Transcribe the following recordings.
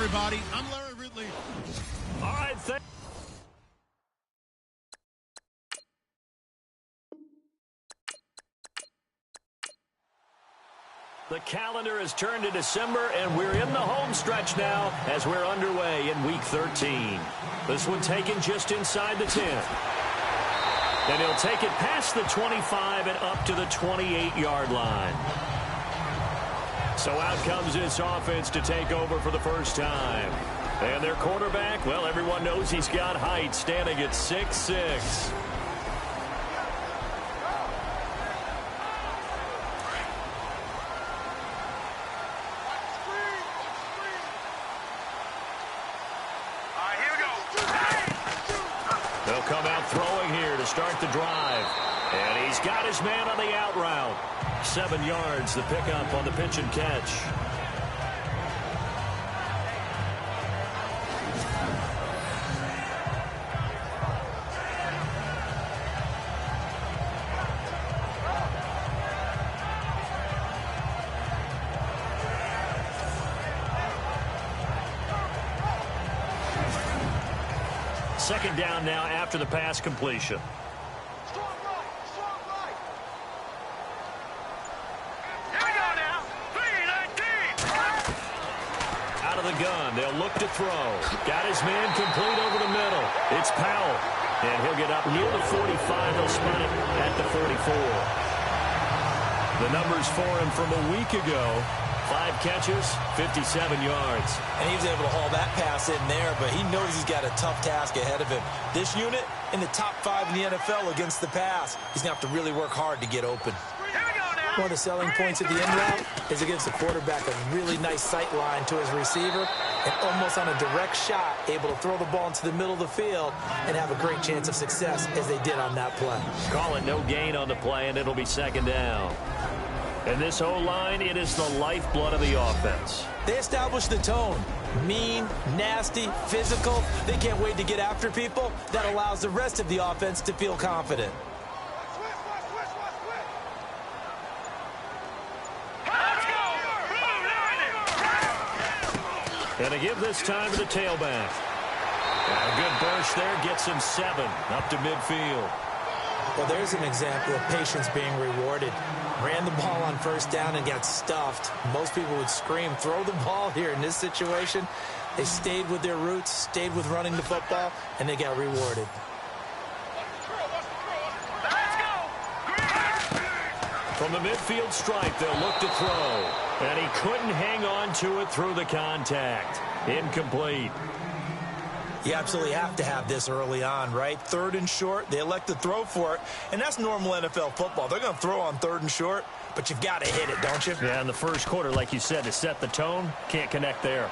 everybody. I'm Larry Ridley. All right, the calendar has turned to December, and we're in the home stretch now as we're underway in Week 13. This one taken just inside the 10. And he'll take it past the 25 and up to the 28-yard line. So out comes this offense to take over for the first time. And their quarterback, well, everyone knows he's got height, standing at 6'6". They'll come out throwing here to start the drive. And he's got his man on the out route. 7 yards, the pickup on the pitch and catch. Second down now after the pass completion. Out of the gun, they'll look to throw. Got his man complete over the middle. It's Powell. And he'll get up near the 45. They'll spot it at the 44. The numbers for him from a week ago. 5 catches, 57 yards. And he was able to haul that pass in there, but he knows he's got a tough task ahead of him. This unit in the top 5 in the NFL against the pass. He's going to have to really work hard to get open. One of the selling points of the end route is it gives the quarterback a really nice sight line to his receiver and almost on a direct shot able to throw the ball into the middle of the field and have a great chance of success as they did on that play. Call it no gain on the play, and it'll be second down. And this O-line, it is the lifeblood of the offense. They establish the tone. Mean, nasty, physical. They can't wait to get after people. That allows the rest of the offense to feel confident. And to give this time to the tailback. And a good burst there gets him 7 up to midfield. Well, there's an example of patience being rewarded. Ran the ball on first down and got stuffed. Most people would scream, throw the ball here. In this situation, they stayed with their roots, stayed with running the football, and they got rewarded. From the midfield stripe, they'll look to throw. And he couldn't hang on to it through the contact. Incomplete. You absolutely have to have this early on, right? 3rd and short, they elect to throw for it, and that's normal NFL football. They're going to throw on 3rd and short, but you've got to hit it, don't you? Yeah, in the first quarter, like you said, to set the tone, can't connect there.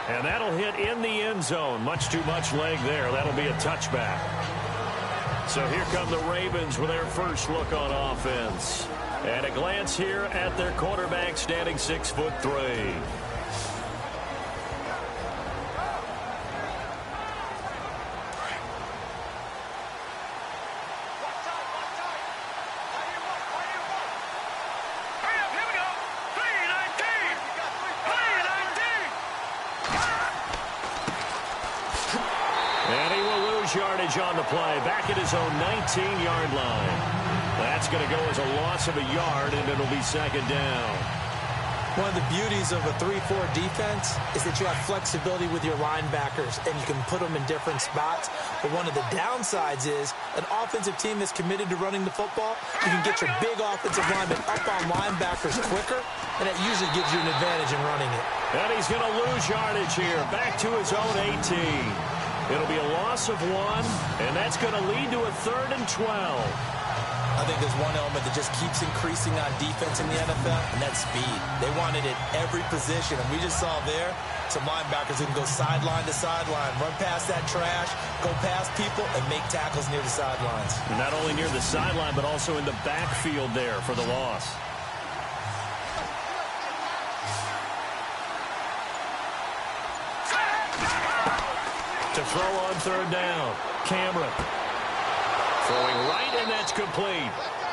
And that'll hit in the end zone. Much too much leg there. That'll be a touchback. So here come the Ravens with their first look on offense. And a glance here at their quarterback standing 6'3". Yardage on the play, back at his own 19-yard line. That's going to go as a loss of a yard, and it'll be second down. One of the beauties of a 3-4 defense is that you have flexibility with your linebackers, and you can put them in different spots. But one of the downsides is an offensive team that's committed to running the football, you can get your big offensive linemen up on linebackers quicker, and that usually gives you an advantage in running it. And he's going to lose yardage here, back to his own 18. It'll be a loss of 1, and that's going to lead to a 3rd and 12. I think there's one element that just keeps increasing on defense in the NFL, and that's speed. They want it at every position, and we just saw there some linebackers who can go sideline to sideline, run past that trash, go past people, and make tackles near the sidelines. And not only near the sideline, but also in the backfield there for the loss. To throw on 3rd down, Cameron. Throwing right, and that's complete.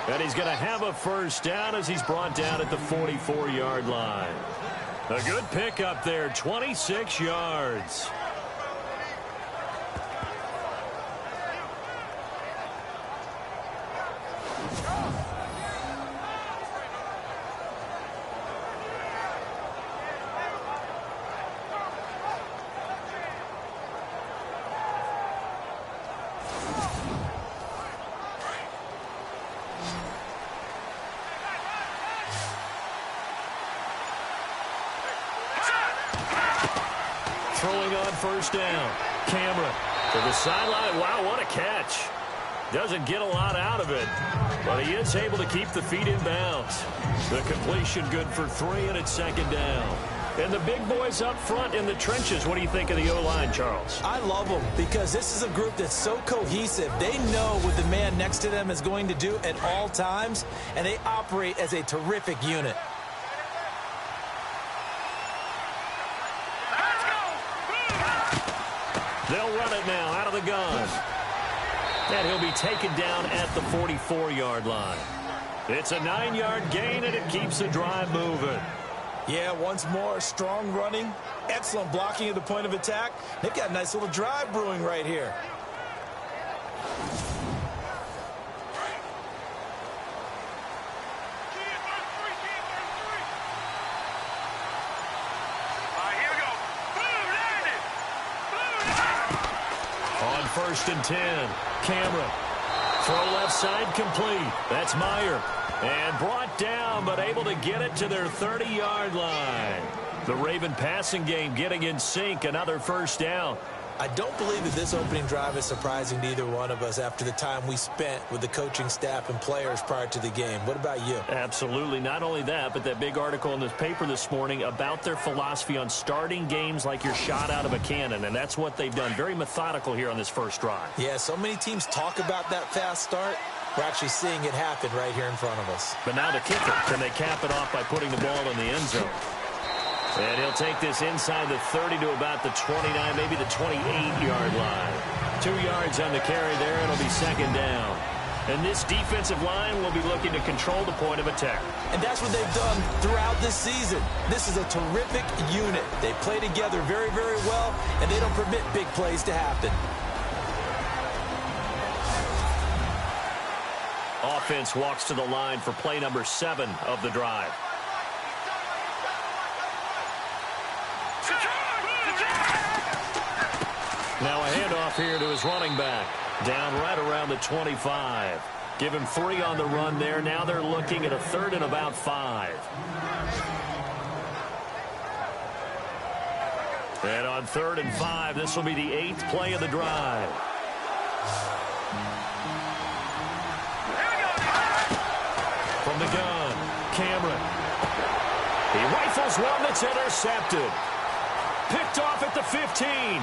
And he's going to have a first down as he's brought down at the 44-yard line. A good pick up there, 26 yards. Throwing on first down. Camera to the sideline. Wow, what a catch. Doesn't get a lot out of it, but he is able to keep the feet in bounds. The completion good for 3, and it's second down. And the big boys up front in the trenches. What do you think of the O-line, Charles? I love them because this is a group that's so cohesive. They know what the man next to them is going to do at all times, and they operate as a terrific unit. They'll run it now out of the gun. And he'll be taken down at the 44-yard line. It's a 9-yard gain, and it keeps the drive moving. Yeah, once more, strong running, excellent blocking at the point of attack. They've got a nice little drive brewing right here. First and 10. Camera. Throw left side complete. That's Meyer. And brought down, but able to get it to their 30-yard line. The Raven passing game getting in sync. Another first down. I don't believe that this opening drive is surprising to either one of us after the time we spent with the coaching staff and players prior to the game. What about you? Absolutely. Not only that, but that big article in this paper this morning about their philosophy on starting games like you're shot out of a cannon, and that's what they've done. Very methodical here on this first drive. Yeah, so many teams talk about that fast start. We're actually seeing it happen right here in front of us. But now the kicker, can they cap it off by putting the ball in the end zone? And he'll take this inside the 30 to about the 29, maybe the 28-yard line. 2 yards on the carry there. It'll be second down. And this defensive line will be looking to control the point of attack. And that's what they've done throughout this season. This is a terrific unit. They play together very, very well, and they don't permit big plays to happen. Offense walks to the line for play number 7 of the drive. Now a handoff here to his running back. Down right around the 25. Give him 3 on the run there. Now they're looking at a 3rd and about 5. And on 3rd and 5, this will be the 8th play of the drive. From the gun, Cameron. He rifles one that's intercepted. Picked off at the 15.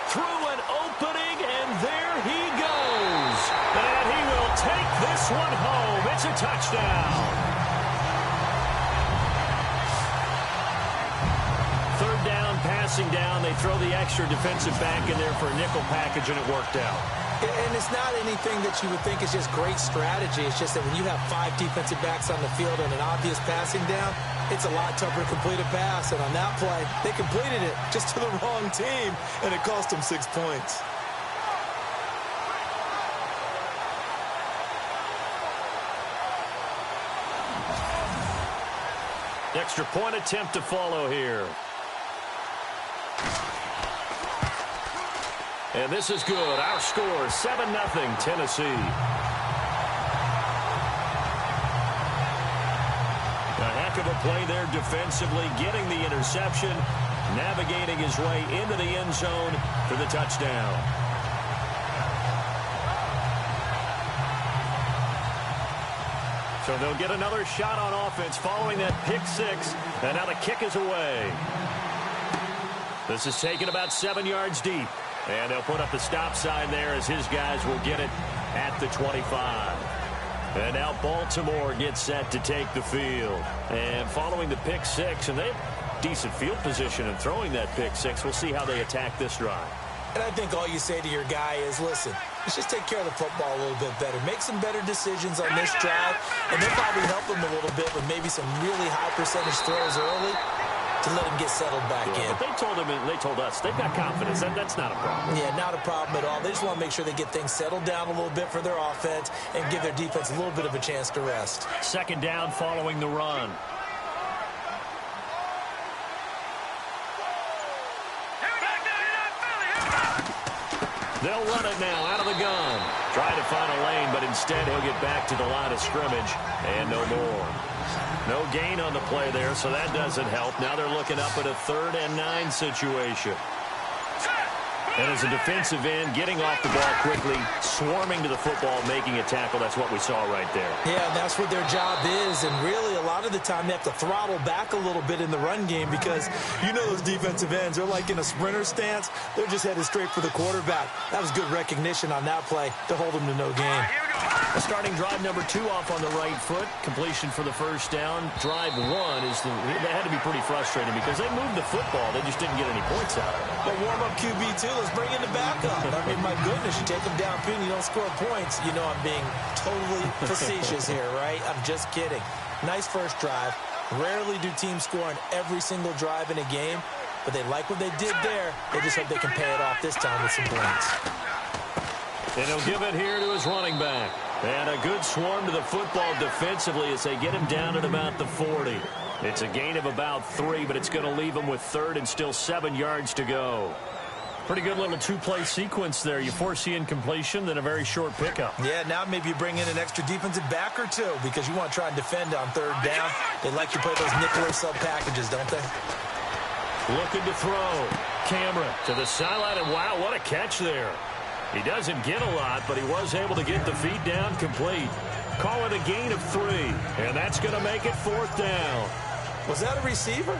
Through an opening, and there he goes. And he will take this one home. It's a touchdown. 3rd down, passing down. They throw the extra defensive back in there for a nickel package, and it worked out. And it's not anything that you would think is just great strategy. It's just that when you have 5 defensive backs on the field and an obvious passing down, it's a lot tougher to complete a pass. And on that play, they completed it just to the wrong team, and it cost them 6 points. Extra point attempt to follow here. And this is good. Our score, 7-0 Tennessee. A heck of a play there defensively, getting the interception, navigating his way into the end zone for the touchdown. So they'll get another shot on offense following that pick 6, and now the kick is away. This is taken about 7 yards deep. And they'll put up the stop sign there as his guys will get it at the 25. And now Baltimore gets set to take the field. And following the pick 6, and they have decent field position in throwing that pick 6. We'll see how they attack this drive. And I think all you say to your guy is, listen, is just take care of the football a little bit better. Make some better decisions on this drive, and they'll probably help him a little bit with maybe some really high percentage throws early to let him get settled back in. But they told us they've got confidence. That's not a problem. Yeah, not a problem at all. They just want to make sure they get things settled down a little bit for their offense and give their defense a little bit of a chance to rest. Second down following the run. They'll run it now out of the gun. Trying to find a lane, but instead he'll get back to the line of scrimmage and no more. No gain on the play there, so that doesn't help. Now they're looking up at a 3rd and 9 situation. And as a defensive end, getting off the ball quickly, swarming to the football, making a tackle, that's what we saw right there. Yeah, that's what their job is, and really a lot of the time they have to throttle back a little bit in the run game because you know those defensive ends, they're like in a sprinter stance. They're just headed straight for the quarterback. That was good recognition on that play to hold them to no gain. Starting drive number 2 off on the right foot. Completion for the first down. Drive 1 that had to be pretty frustrating because they moved the football. They just didn't get any points out of it. But warm-up QB, too. Let's bring in the backup. I mean, my goodness, you take them down, and you don't score points. You know I'm being totally facetious here, right? I'm just kidding. Nice first drive. Rarely do teams score on every single drive in a game, but they like what they did there. They just hope they can pay it off this time with some points. And he'll give it here to his running back. And a good swarm to the football defensively as they get him down at about the 40. It's a gain of about 3, but it's going to leave him with 3rd and still 7 yards to go. Pretty good little 2-play sequence there. You force the incompletion, then a very short pickup. Yeah, now maybe you bring in an extra defensive back or 2 because you want to try and defend on 3rd down. They like to play those nickel or sub packages, don't they? Looking to throw. Cameron to the sideline, and wow, what a catch there. He doesn't get a lot, but he was able to get the feet down complete. Call it a gain of 3, and that's going to make it 4th down. Was that a receiver?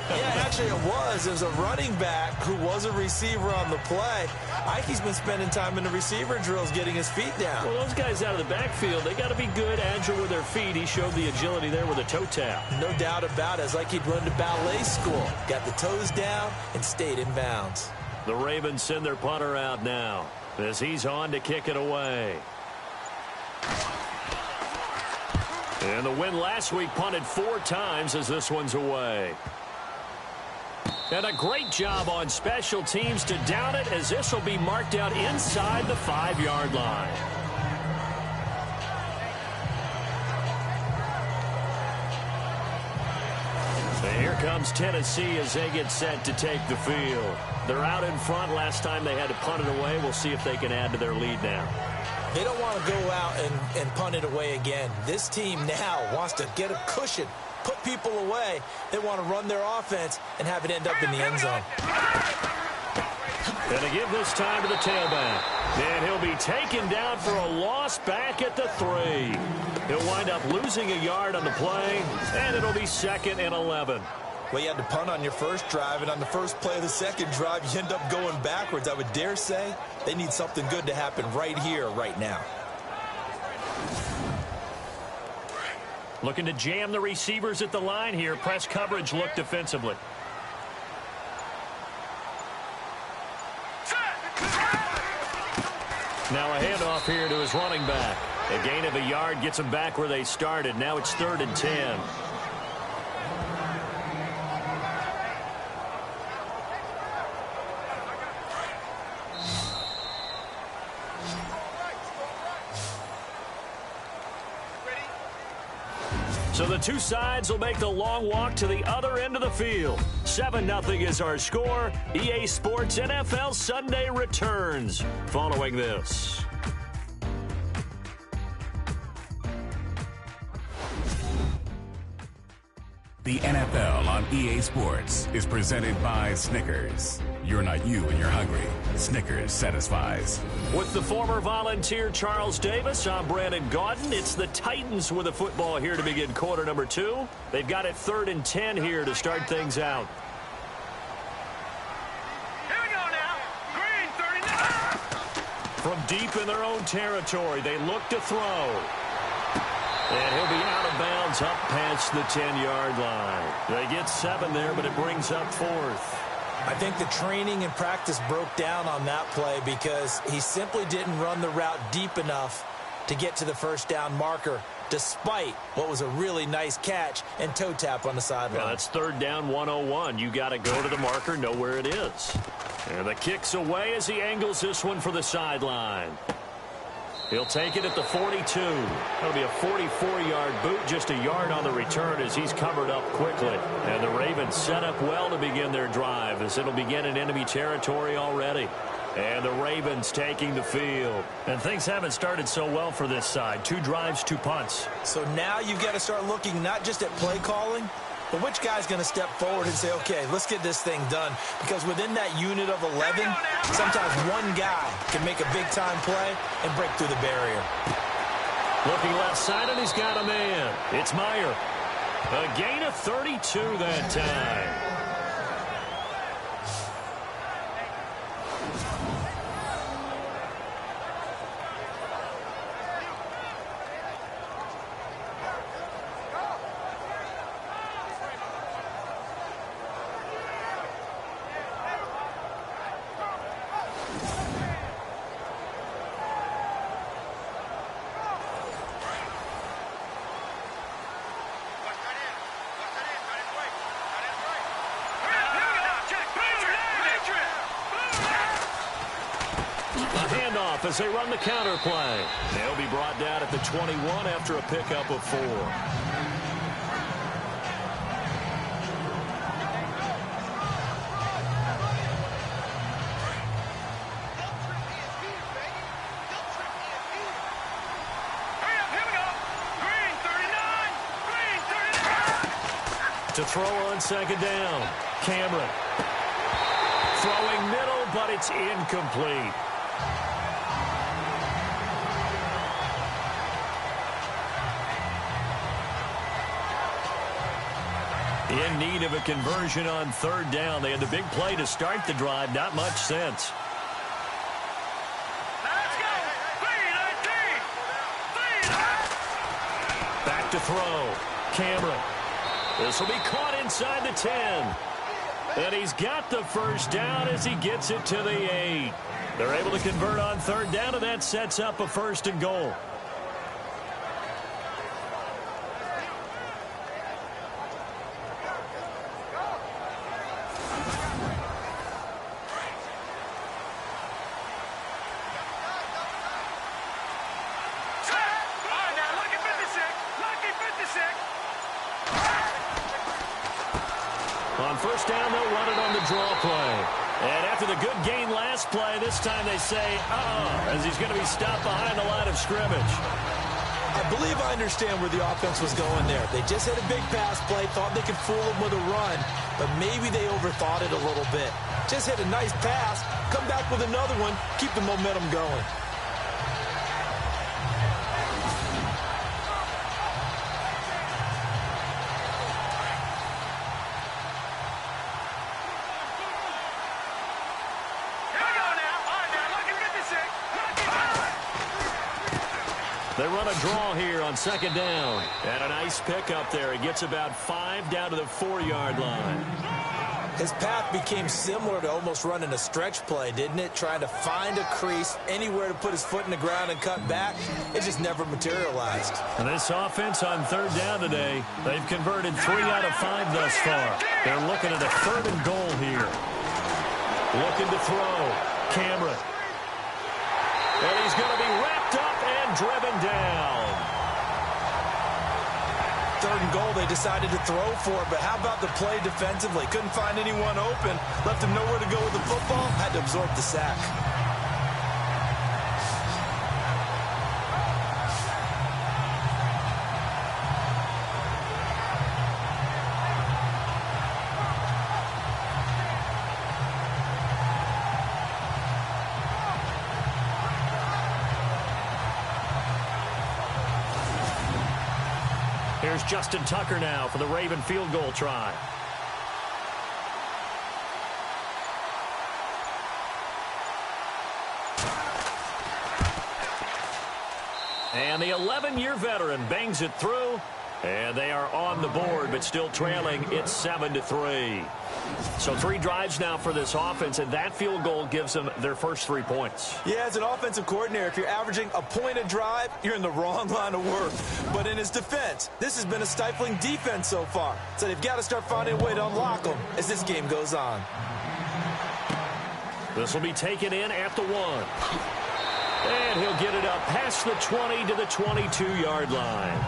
Yeah, actually it was. It was a running back who was a receiver on the play. Ike's been spending time in the receiver drills getting his feet down. Well, those guys out of the backfield, they got to be good, agile with their feet. He showed the agility there with a toe tap. No doubt about it. It's like he'd run to ballet school. Got the toes down and stayed in bounds. The Ravens send their punter out now as he's on to kick it away. And the win last week punted 4 times as this one's away. And a great job on special teams to down it as this will be marked out inside the 5-yard line. And here comes Tennessee as they get set to take the field. They're out in front. Last time they had to punt it away. We'll see if they can add to their lead now. They don't want to go out and punt it away again. This team now wants to get a cushion, put people away. They want to run their offense and have it end up in the end zone. And to give this time to the tailback. And he'll be taken down for a loss back at the 3. He'll wind up losing a yard on the play, and it'll be 2nd and 11. Well, you had to punt on your first drive, and on the first play of the second drive, you end up going backwards. I would dare say they need something good to happen right here, right now. Looking to jam the receivers at the line here. Press coverage look defensively. Now a handoff here to his running back. A gain of a yard gets them back where they started. Now it's 3rd and 10. So the two sides will make the long walk to the other end of the field. 7-0 is our score. EA Sports NFL Sunday returns following this. The NFL on EA Sports is presented by Snickers. You're not you when you're hungry. Snickers satisfies. With the former Volunteer Charles Davis, I'm Brandon Gaudin. It's the Titans with the football here to begin quarter number 2. They've got it 3rd and 10 here to start things out. Here we go now. Green 39. From deep in their own territory, they look to throw. And he'll be out of bounds up past the 10-yard line. They get 7 there, but it brings up 4th. I think the training and practice broke down on that play because he simply didn't run the route deep enough to get to the first down marker, despite what was a really nice catch and toe tap on the sideline. Yeah, that's third down 101. You got to go to the marker, know where it is. And the kick's away as he angles this one for the sideline. He'll take it at the 42. That'll be a 44-yard boot, just a yard on the return as he's covered up quickly. And the Ravens set up well to begin their drive as it'll begin in enemy territory already. And the Ravens taking the field. And things haven't started so well for this side. 2 drives, 2 punts. So now you've got to start looking not just at play calling, but which guy's going to step forward and say, okay, let's get this thing done. Because within that unit of 11, sometimes one guy can make a big-time play and break through the barrier. Looking left side, and he's got a man. It's Meyer. A gain of 32 that time. As they run the counter play. They'll be brought down at the 21 after a pickup of 4. To throw on second down. Cameron. Throwing middle, but it's incomplete. In need of a conversion on third down. They had the big play to start the drive. Not much sense. Let's go. Back to throw. Cameron. This will be caught inside the 10. And he's got the first down as he gets it to the 8. They're able to convert on third down, and that sets up a 1st and goal. On first down, they'll run it on the draw play. And after the good gain last play, this time they say, as he's going to be stopped behind the line of scrimmage. I believe I understand where the offense was going there. They just had a big pass play, thought they could fool him with a run, but maybe they overthought it a little bit. Just hit a nice pass, come back with another one, keep the momentum going. They run a draw here on second down. And a nice pickup there. He gets about 5 down to the 4-yard line. His path became similar to almost running a stretch play, didn't it? Trying to find a crease, anywhere to put his foot in the ground and cut back. It just never materialized. And this offense on third down today, they've converted 3 out of 5 thus far. They're looking at a 3rd and goal here. Looking to throw. Cameron. And he's going to be wrapped up and driven down. 3rd and goal, they decided to throw for it, but how about the play defensively? Couldn't find anyone open, left him nowhere to go with the football, had to absorb the sack. Here's Justin Tucker now for the Raven field goal try. And the 11-year veteran bangs it through. And they are on the board, but still trailing. It's 7-3. So 3 drives now for this offense, and that field goal gives them their first 3 points. Yeah, as an offensive coordinator, if you're averaging a point a drive, you're in the wrong line of work. But in his defense, this has been a stifling defense so far. So they've got to start finding a way to unlock them as this game goes on. This will be taken in at the 1. And he'll get it up past the 20 to the 22-yard line.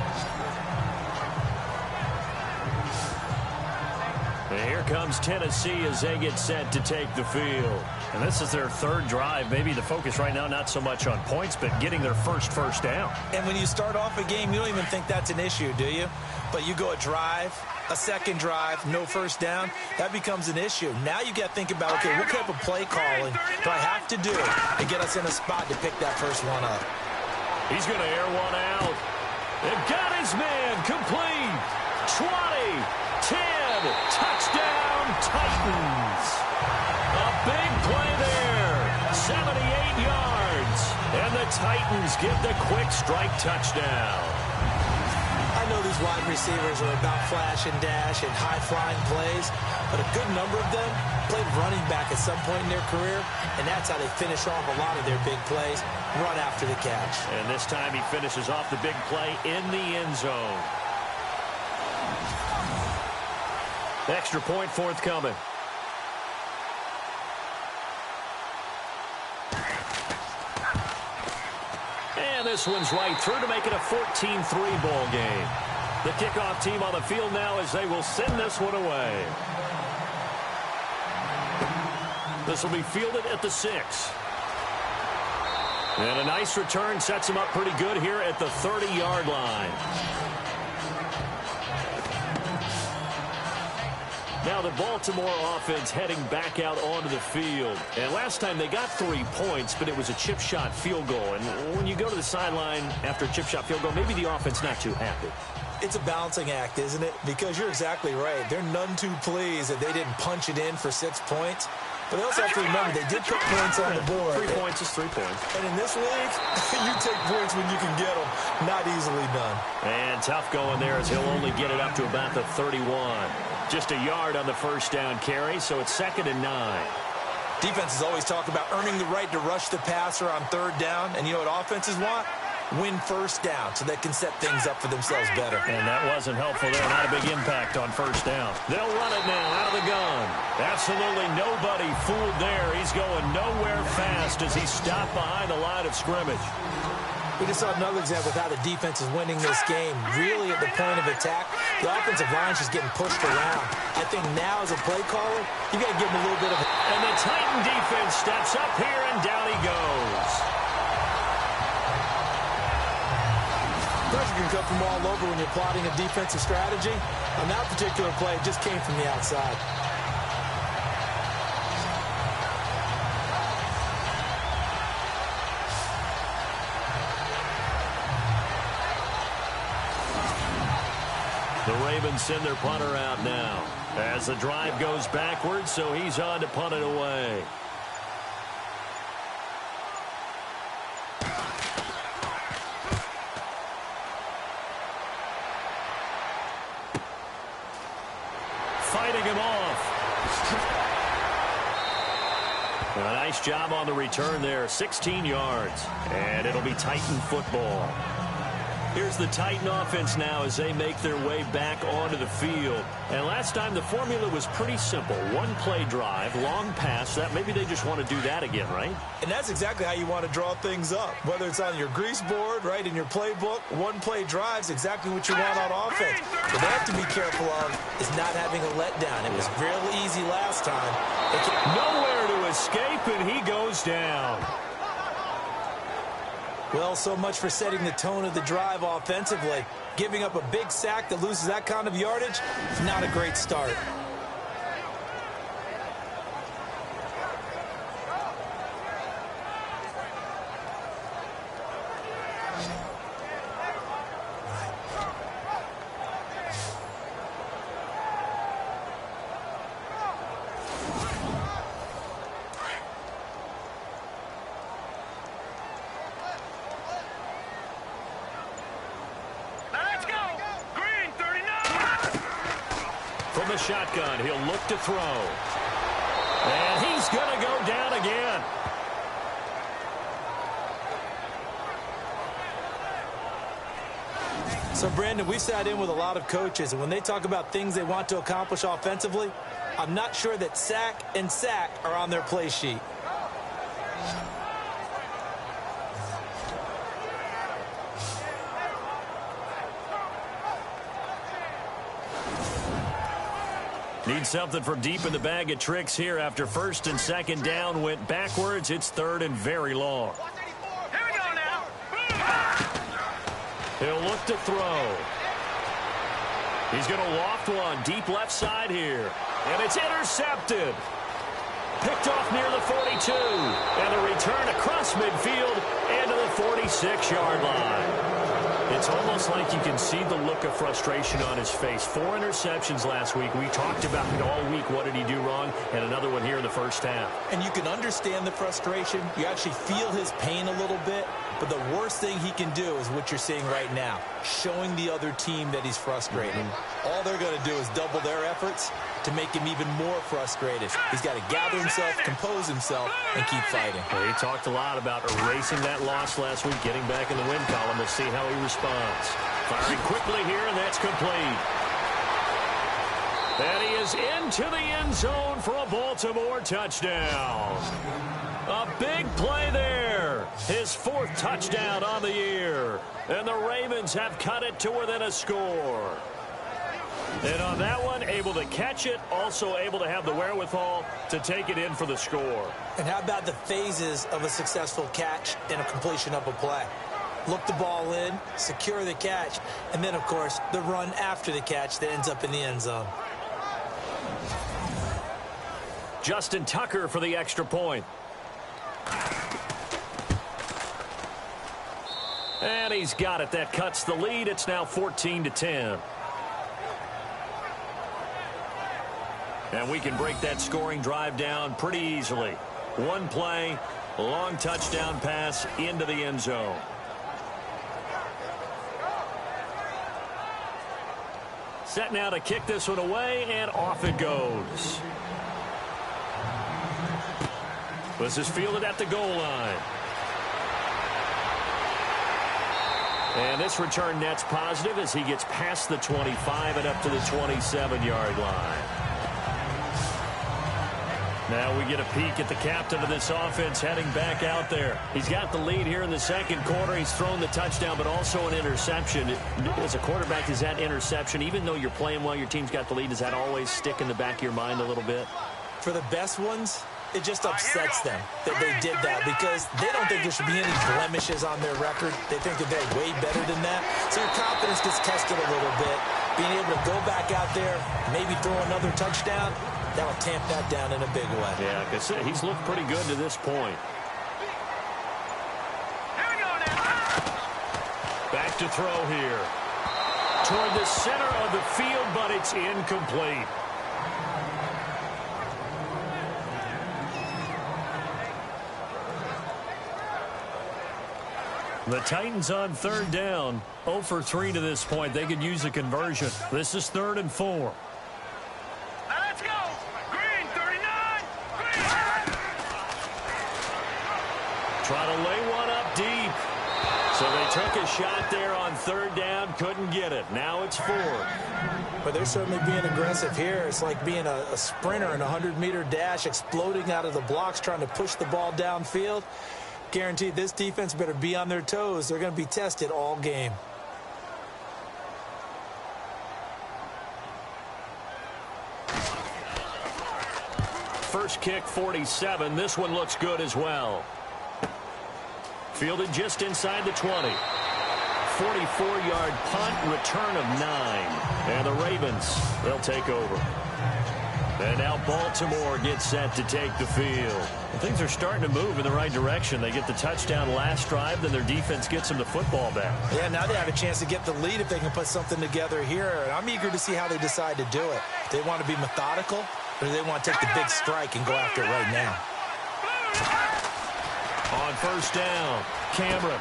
And here comes Tennessee as they get set to take the field. And this is their 3rd drive. Maybe the focus right now not so much on points, but getting their first down. And when you start off a game, you don't even think that's an issue, do you? But you go a drive, a second drive, no first down, that becomes an issue. Now you got to think about, okay, what type of play calling do I have to do to get us in a spot to pick that first one up? He's going to air one out. And got his man complete. 20, 10, touchdown Titans. A big play there. 78 yards. And the Titans get the quick strike touchdown. I know these wide receivers are about flash and dash and high-flying plays, but a good number of them played running back at some point in their career, and that's how they finish off a lot of their big plays, run after the catch. And this time he finishes off the big play in the end zone. Extra point forthcoming. And this one's right through to make it a 14-3 ball game. The kickoff team on the field now as they will send this one away. This will be fielded at the 6. And a nice return sets him up pretty good here at the 30-yard line. Now the Baltimore offense heading back out onto the field. And last time they got 3 points, but it was a chip shot field goal. And when you go to the sideline after a chip shot field goal, maybe the offense not too happy. It's a balancing act, isn't it? Because you're exactly right. They're none too pleased that they didn't punch it in for 6 points. But they also have to remember they did put points on the board. 3 points is 3 points. And in this league, you take points when you can get them. Not easily done. And tough going there as he'll only get it up to about the 31. Just a yard on the first down carry, so it's 2nd and 9. Defenses always talk about earning the right to rush the passer on 3rd down. And you know what offenses want? Win first down so they can set things up for themselves better. And that wasn't helpful there. Not a big impact on first down. They'll run it now out of the gun. Absolutely nobody fooled there. He's going nowhere fast as he stopped behind the line of scrimmage. We just saw another example of how the defense is winning this game. Really at the point of attack, the offensive line's just getting pushed around. I think now as a play caller, you got to give him a little bit of... And the Titan defense steps up here, and down he goes. Pressure can come from all over when you're plotting a defensive strategy. On that particular play, it just came from the outside. The Ravens send their punter out now as the drive goes backwards, so he's on to punt it away. Fighting him off. A nice job on the return there, 16 yards, and it'll be Titan football. Here's the Titan offense now as they make their way back onto the field. And last time the formula was pretty simple. One play drive, long pass. That maybe they just want to do that again, right? And that's exactly how you want to draw things up. Whether it's on your grease board, right, in your playbook, one play drive's exactly what you want on offense. What they have to be careful of is not having a letdown. It was real easy last time. Nowhere to escape, and he goes down. Well, so much for setting the tone of the drive offensively. Giving up a big sack that loses that kind of yardage, not a great start. From the shotgun. He'll look to throw. And he's going to go down again. So, Brandon, we sat in with a lot of coaches, and when they talk about things they want to accomplish offensively, I'm not sure that sack and sack are on their play sheet. Need something from deep in the bag of tricks here after first and second down went backwards. It's third and very long. Here we go now. He'll look to throw. He's going to loft one deep left side here. And it's intercepted. Picked off near the 42. And the return across midfield and to the 46-yard line. It's almost like you can see the look of frustration on his face. 4 interceptions last week. We talked about it all week. What did he do wrong? And another one here in the first half. And you can understand the frustration. You actually feel his pain a little bit. But the worst thing he can do is what you're seeing right now, showing the other team that he's frustrated. All they're going to do is double their efforts to make him even more frustrated. He's got to gather himself, compose himself, and keep fighting. Well, he talked a lot about erasing that loss last week, getting back in the win column. We'll see how he responds. Firing quickly here, and that's complete. And he is into the end zone for a Baltimore touchdown. A big play there. His 4th touchdown on the year. And the Ravens have cut it to within a score. And on that one, able to catch it, also able to have the wherewithal to take it in for the score. And how about the phases of a successful catch and a completion of a play? Look the ball in, secure the catch, and then, of course, the run after the catch that ends up in the end zone. Justin Tucker for the extra point. And he's got it. That cuts the lead. It's now 14-10. And we can break that scoring drive down pretty easily. One play, long touchdown pass into the end zone. Set now to kick this one away, and off it goes. This is fielded at the goal line. And this return net's positive as he gets past the 25 and up to the 27-yard line. Now we get a peek at the captain of this offense heading back out there. He's got the lead here in the second quarter. He's thrown the touchdown, but also an interception. As a quarterback, is that interception, even though you're playing well, your team's got the lead, does that always stick in the back of your mind a little bit? For the best ones, it just upsets them that they did that because they don't think there should be any blemishes on their record. They think that they're way better than that. So your confidence gets tested a little bit. Being able to go back out there, maybe throw another touchdown, that'll tamp that down in a big way. Yeah, because he's looked pretty good to this point. Back to throw here. Toward the center of the field, but it's incomplete. The Titans on third down, 0 for 3 to this point. They could use a conversion. This is 3rd and 4. Let's go. Green, 39. Green. Try to lay one up deep. So they took a shot there on third down, couldn't get it. Now it's 4th. But they're certainly being aggressive here. It's like being a sprinter in a 100-meter dash, exploding out of the blocks, trying to push the ball downfield. Guaranteed this defense better be on their toes. They're going to be tested all game. First kick, 47. This one looks good as well. Fielded just inside the 20. 44-yard punt, return of 9. And the Ravens, they'll take over. And now Baltimore gets set to take the field. And things are starting to move in the right direction. They get the touchdown last drive, then their defense gets them the football back. Yeah, now they have a chance to get the lead if they can put something together here. And I'm eager to see how they decide to do it. Do they want to be methodical, or do they want to take the big strike and go after it right now? On first down, Cameron.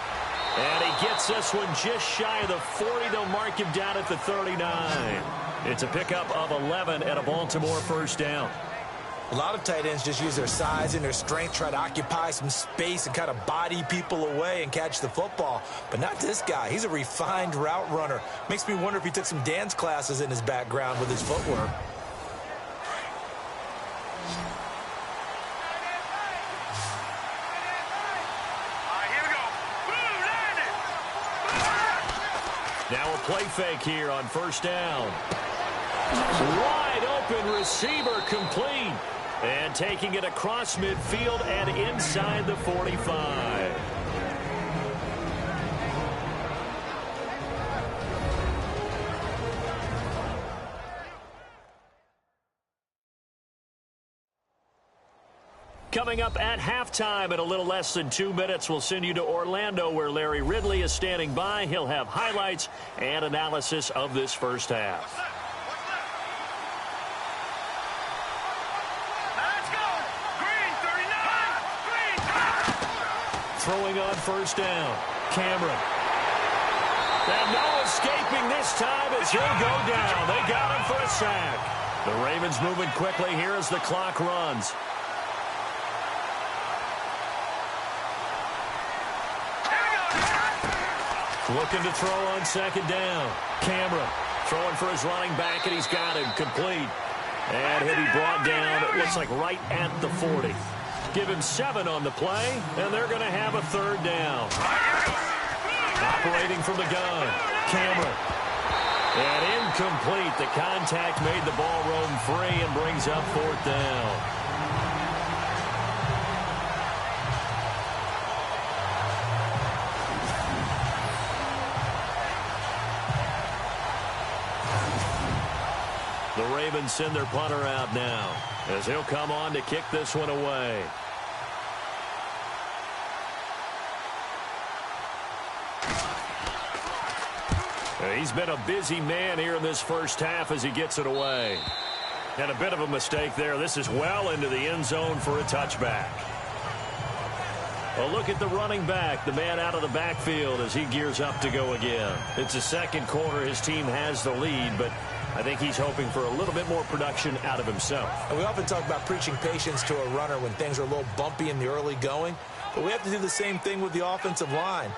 And he gets this one just shy of the 40. They'll mark him down at the 39. It's a pickup of 11 and a Baltimore first down. A lot of tight ends just use their size and their strength, try to occupy some space and kind of body people away and catch the football. But not this guy. He's a refined route runner. Makes me wonder if he took some dance classes in his background with his footwork. Now a play fake here on first down. Wide open receiver complete. And taking it across midfield and inside the 45. Coming up at halftime in a little less than 2 minutes, we'll send you to Orlando where Larry Ridley is standing by. He'll have highlights and analysis of this first half. Throwing on first down. Cameron. And no escaping this time as he'll go down. They got him for a sack. The Ravens moving quickly here as the clock runs. Looking to throw on second down. Cameron throwing for his running back, and he's got him complete. And he'll be brought down, it looks like right at the 40. Give him 7 on the play, and they're going to have a third down. Operating from the gun, Cameron. And incomplete. The contact made the ball roam free and brings up fourth down. The Ravens send their punter out now as he'll come on to kick this one away. He's been a busy man here in this first half as he gets it away. And a bit of a mistake there. This is well into the end zone for a touchback. A look at the running back, the man out of the backfield as he gears up to go again. It's the second quarter. His team has the lead, but I think he's hoping for a little bit more production out of himself. And we often talk about preaching patience to a runner when things are a little bumpy in the early going, but we have to do the same thing with the offensive line.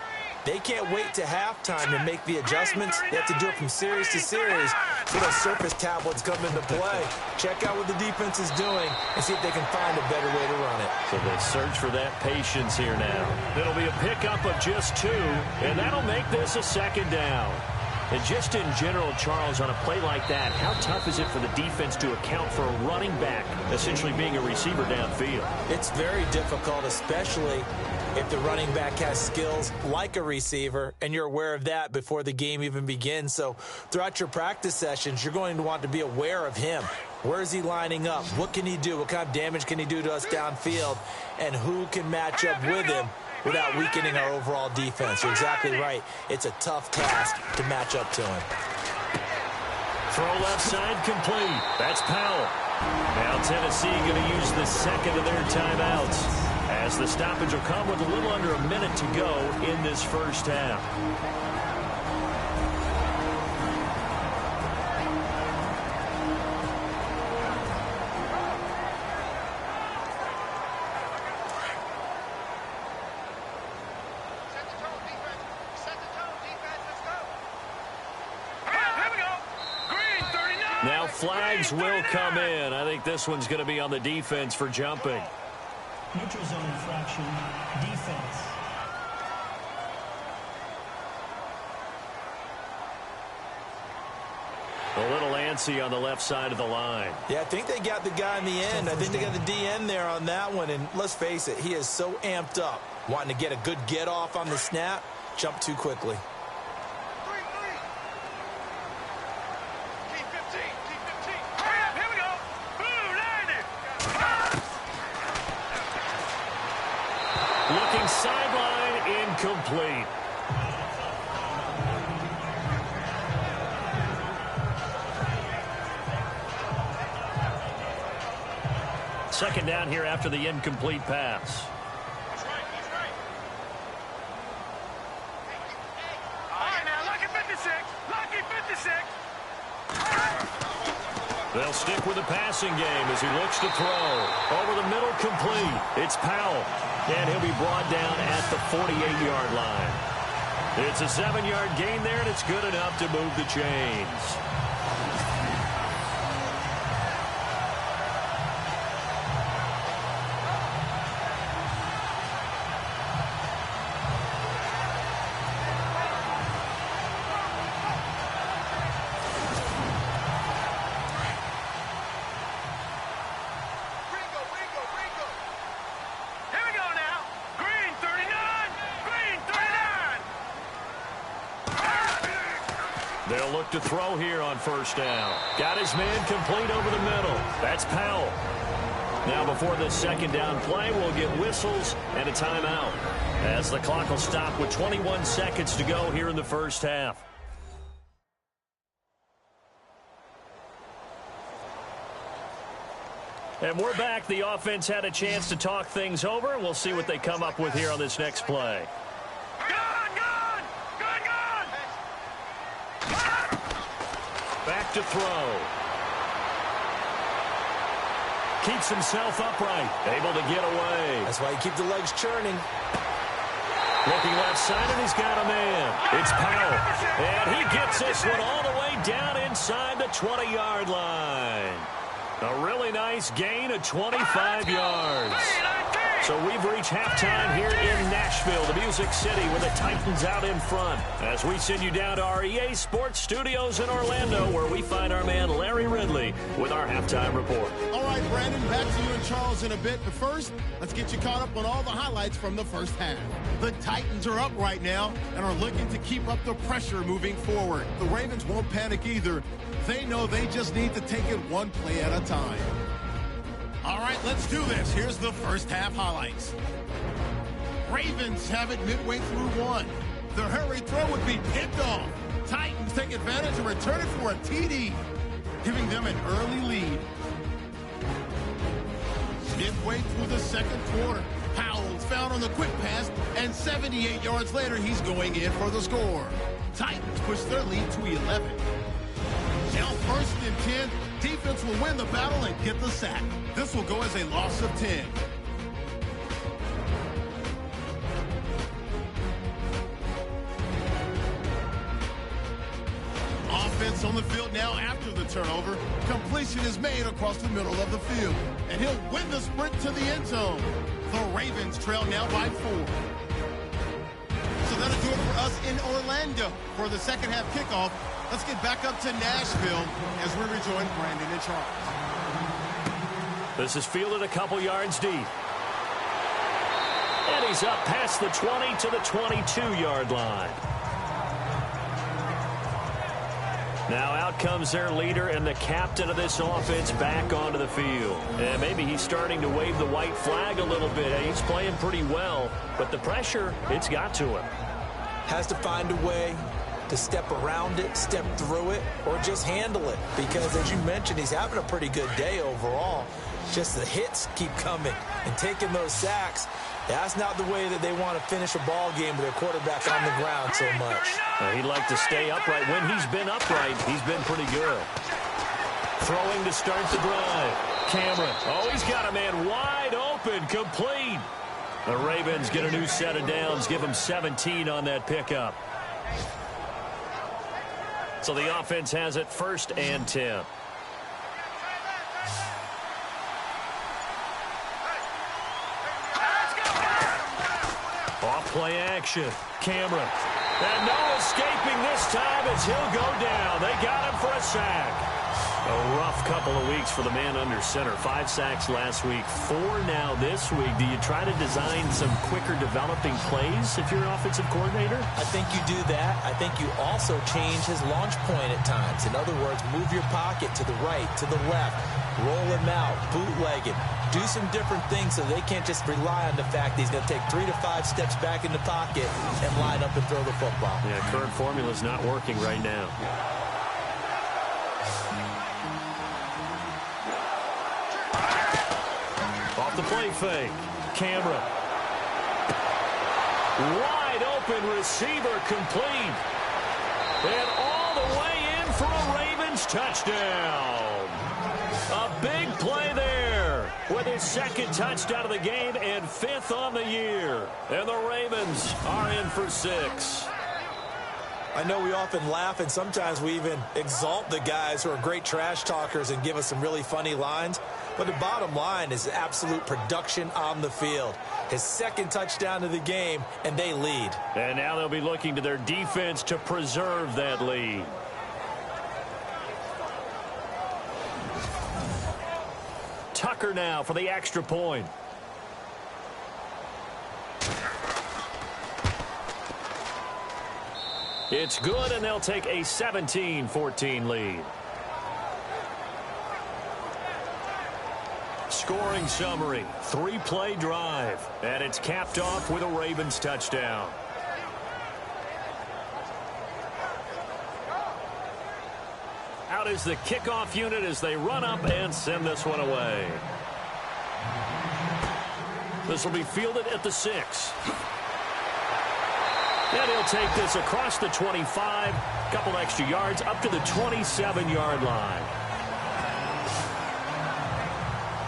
They can't wait to halftime to make the adjustments. They have to do it from series to series so those surface tablets come into play. Check out what the defense is doing and see if they can find a better way to run it. So they search for that patience here now. It'll be a pickup of just 2, and that'll make this a second down. And just in general, Charles, on a play like that, how tough is it for the defense to account for a running back essentially being a receiver downfield? It's very difficult, especially if the running back has skills like a receiver, and you're aware of that before the game even begins. So throughout your practice sessions, you're going to want to be aware of him. Where is he lining up? What can he do? What kind of damage can he do to us downfield? And who can match up with him without weakening our overall defense? You're exactly right. It's a tough task to match up to him. Throw left side complete. That's Powell. Now Tennessee going to use the second of their timeouts, as the stoppage will come with a little under a minute to go in this first half. Now flags will come in. I think this one's going to be on the defense for jumping. Neutral zone infraction, defense. A little antsy on the left side of the line. Yeah, I think they got the guy in the end. I think they got the DN there on that one. And let's face it, he is so amped up, wanting to get a good get off on the snap, jump too quickly. Looking sideline, incomplete. Second down here after the incomplete pass. stick with the passing game as he looks to throw. Over the middle, complete. It's Powell. And he'll be brought down at the 48-yard line. It's a 7-yard gain there, and it's good enough to move the chains. They'll look to throw here on first down. Got his man complete over the middle. That's Powell. Now before this second down play, we'll get whistles and a timeout, as the clock will stop with 21 seconds to go here in the first half. And we're back. The offense had a chance to talk things over. We'll see what they come up with here on this next play. Back to throw. Keeps himself upright. Able to get away. That's why you keep the legs churning. Looking left side, and he's got a man. It's Powell. And he gets this one all the way down inside the 20-yard line. A really nice gain of 25 yards. So we've reached halftime here in Nashville, the Music City, with the Titans out in front. As we send you down to our EA Sports Studios in Orlando, where we find our man Larry Ridley with our halftime report. All right, Brandon, back to you and Charles in a bit. But first, let's get you caught up on all the highlights from the first half. The Titans are up right now and are looking to keep up the pressure moving forward. The Ravens won't panic either. They know they just need to take it one play at a time. All right, let's do this. Here's the first half highlights. Ravens have it midway through one. The hurry throw would be picked off. Titans take advantage and return it for a TD, giving them an early lead. Midway through the second quarter, Powell's found on the quick pass, and 78 yards later, he's going in for the score. Titans push their lead to 11. Now first and 10, defense will win the battle and get the sack. This will go as a loss of 10. Offense on the field now after the turnover. Completion is made across the middle of the field, and he'll win the sprint to the end zone. The Ravens trail now by 4. So that'll do it for us in Orlando for the second half kickoff. Let's get back up to Nashville as we rejoin Brandon and Charles. This is fielded a couple yards deep. And he's up past the 20 to the 22-yard line. Now out comes their leader and the captain of this offense back onto the field. And maybe he's starting to wave the white flag a little bit. He's playing pretty well, but the pressure, it's got to him. Has to find a way to step around it, step through it, or just handle it. Because, as you mentioned, he's having a pretty good day overall. Just the hits keep coming and taking those sacks. That's not the way that they want to finish a ball game with their quarterback on the ground so much. He'd like to stay upright. When he's been upright, he's been pretty good. Throwing to start the drive. Cameron. Oh, he's got a man wide open, complete. The Ravens get a new set of downs, give him 17 on that pickup. So the offense has it 1st and 10. Off play action. Cameron. And no escaping this time as he'll go down. They got him for a sack. A rough couple of weeks for the man under center. 5 sacks last week, 4 now this week. Do you try to design some quicker developing plays if you're an offensive coordinator? I think you do that. I think you also change his launch point at times. In other words, move your pocket to the right, to the left, roll him out, bootleg him. Do some different things so they can't just rely on the fact that he's going to take 3 to 5 steps back in the pocket and line up and throw the football. Yeah, current formula is not working right now. Off the play fake. Cameron. Wide open receiver complete. And all the way in for a Ravens touchdown. with his second touchdown of the game and 5th on the year. And the Ravens are in for 6. I know we often laugh, and sometimes we even exalt the guys who are great trash talkers and give us some really funny lines. But the bottom line is absolute production on the field. His second touchdown of the game, and they lead. And now they'll be looking to their defense to preserve that lead. Tucker now for the extra point. It's good, and they'll take a 17-14 lead. Scoring summary, 3-play drive, and it's capped off with a Ravens touchdown. Out is the kickoff unit as they run up and send this one away. This will be fielded at the 6. And he'll take this across the 25, couple extra yards up to the 27-yard line.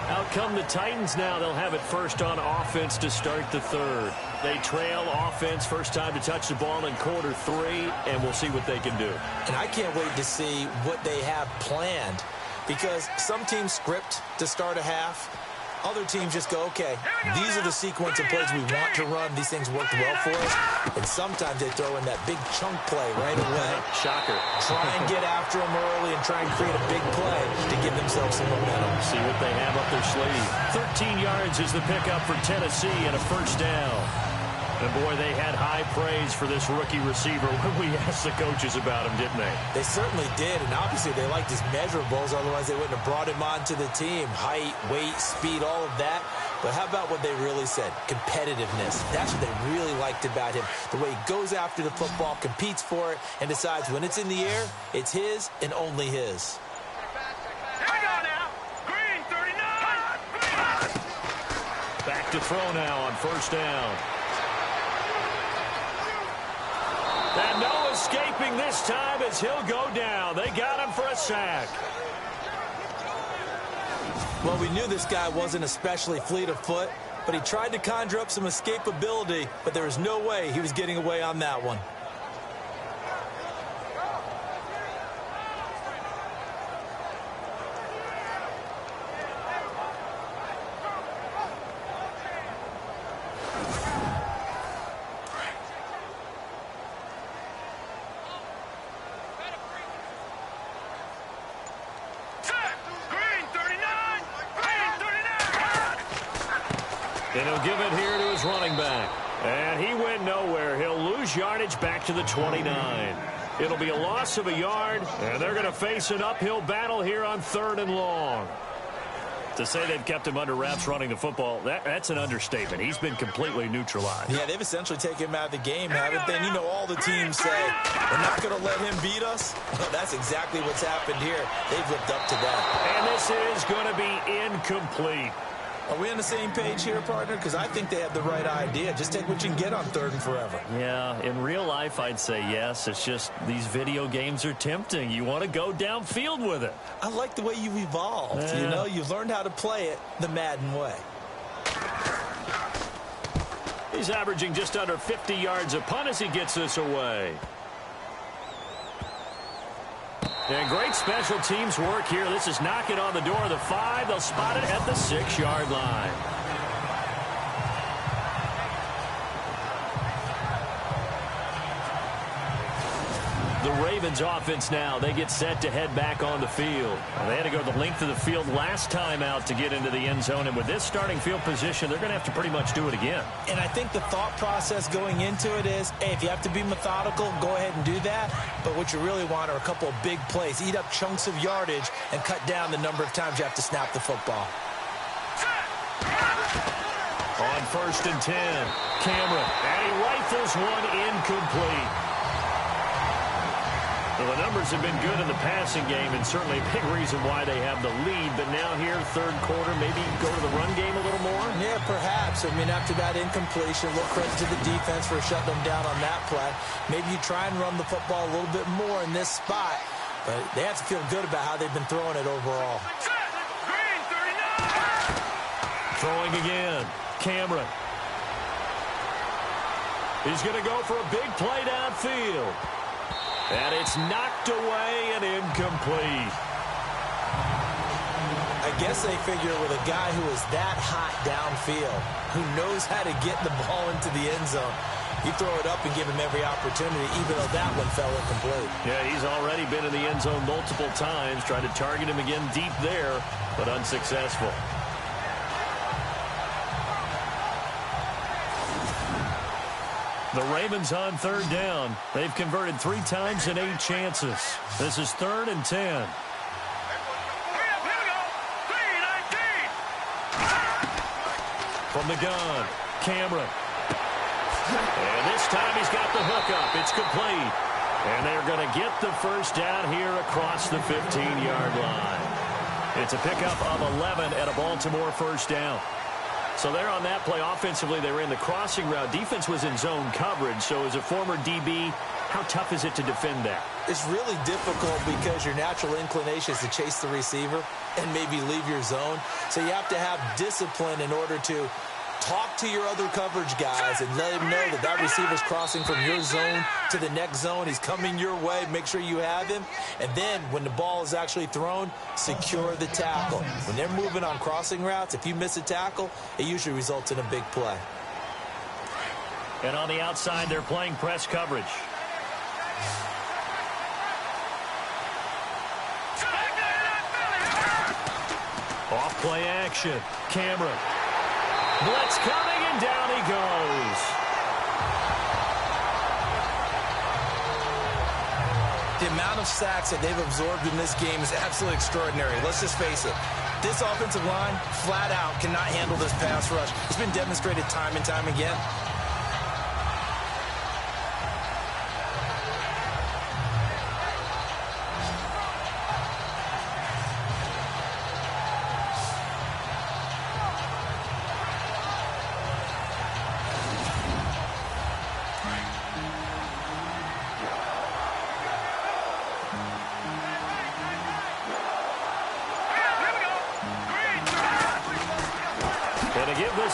Out come the Titans now. They'll have it first on offense to start the third. They trail offense first time to touch the ball in quarter 3, and we'll see what they can do. And I can't wait to see what they have planned, because some teams script to start a half. Other teams just go, okay, these are the sequence of plays we want to run. These things worked well for us. And sometimes they throw in that big chunk play right away. Shocker. Try and get after them early and try and create a big play to give themselves some momentum. See what they have up their sleeve. 13 yards is the pickup for Tennessee and a first down. And, boy, they had high praise for this rookie receiver when we asked the coaches about him, didn't they? They certainly did, and obviously they liked his measurables. Otherwise, they wouldn't have brought him onto the team. Height, weight, speed, all of that. But how about what they really said? Competitiveness. That's what they really liked about him. The way he goes after the football, competes for it, and decides when it's in the air, it's his and only his. Here we go now. Green, 39. Back to throw now on first down. And no escaping this time as he'll go down. They got him for a sack. Well, we knew this guy wasn't especially fleet of foot, but he tried to conjure up some escapability, but there was no way he was getting away on that one. And he'll give it here to his running back. And he went nowhere. He'll lose yardage back to the 29. It'll be a loss of a yard, and they're going to face an uphill battle here on 3rd and long. To say they've kept him under wraps running the football, that's an understatement. He's been completely neutralized. Yeah, they've essentially taken him out of the game, haven't they? And you know all the teams say, we're not going to let him beat us. Well, that's exactly what's happened here. They've lived up to that. And this is going to be incomplete. Are we on the same page here, partner? Because I think they have the right idea. Just take what you can get on 3rd and forever. Yeah, in real life, I'd say yes. It's just these video games are tempting. You want to go downfield with it. I like the way you've evolved. Yeah. You know, you've learned how to play it the Madden way. He's averaging just under 50 yards a punt as he gets this away. And great special teams work here. This is knocking on the door of the 5. They'll spot it at the 6-yard line. The Ravens offense now, they get set to head back on the field. They had to go the length of the field last time out to get into the end zone, and with this starting field position, they're going to have to pretty much do it again. And I think the thought process going into it is, hey, if you have to be methodical, go ahead and do that. But what you really want are a couple of big plays. Eat up chunks of yardage and cut down the number of times you have to snap the football. On 1st and 10, Cameron, and he rifles one incomplete. Well, the numbers have been good in the passing game, and certainly a big reason why they have the lead. But now here, 3rd quarter, maybe go to the run game a little more? Yeah, perhaps. I mean, after that incompletion, a little credit to the defense for shutting them down on that play. Maybe you try and run the football a little bit more in this spot. But they have to feel good about how they've been throwing it overall. Green, 39. Throwing again. Cameron. He's going to go for a big play downfield. And it's knocked away and incomplete. I guess they figure with a guy who is that hot downfield, who knows how to get the ball into the end zone, you throw it up and give him every opportunity, even though that one fell incomplete. Yeah, he's already been in the end zone multiple times, tried to target him again deep there, but unsuccessful. The Ravens on third down. They've converted 3 times in 8 chances. This is 3rd and 10. From the gun, Cameron. And this time he's got the hook up. It's complete. And they're going to get the first down here across the 15-yard line. It's a pickup of 11 at a Baltimore first down. So they're on that play. Offensively, they ran the crossing route. Defense was in zone coverage. So as a former DB, how tough is it to defend that? It's really difficult because your natural inclination is to chase the receiver and maybe leave your zone. So you have to have discipline in order to talk to your other coverage guys and let him know that that receiver's crossing from your zone to the next zone. He's coming your way. Make sure you have him. And then when the ball is actually thrown, secure the tackle. When they're moving on crossing routes, if you miss a tackle, it usually results in a big play. And on the outside, they're playing press coverage. Off play action. Cameron. Blitz coming, and down he goes. The amount of sacks that they've absorbed in this game is absolutely extraordinary. Let's just face it. This offensive line, flat out, cannot handle this pass rush. It's been demonstrated time and time again.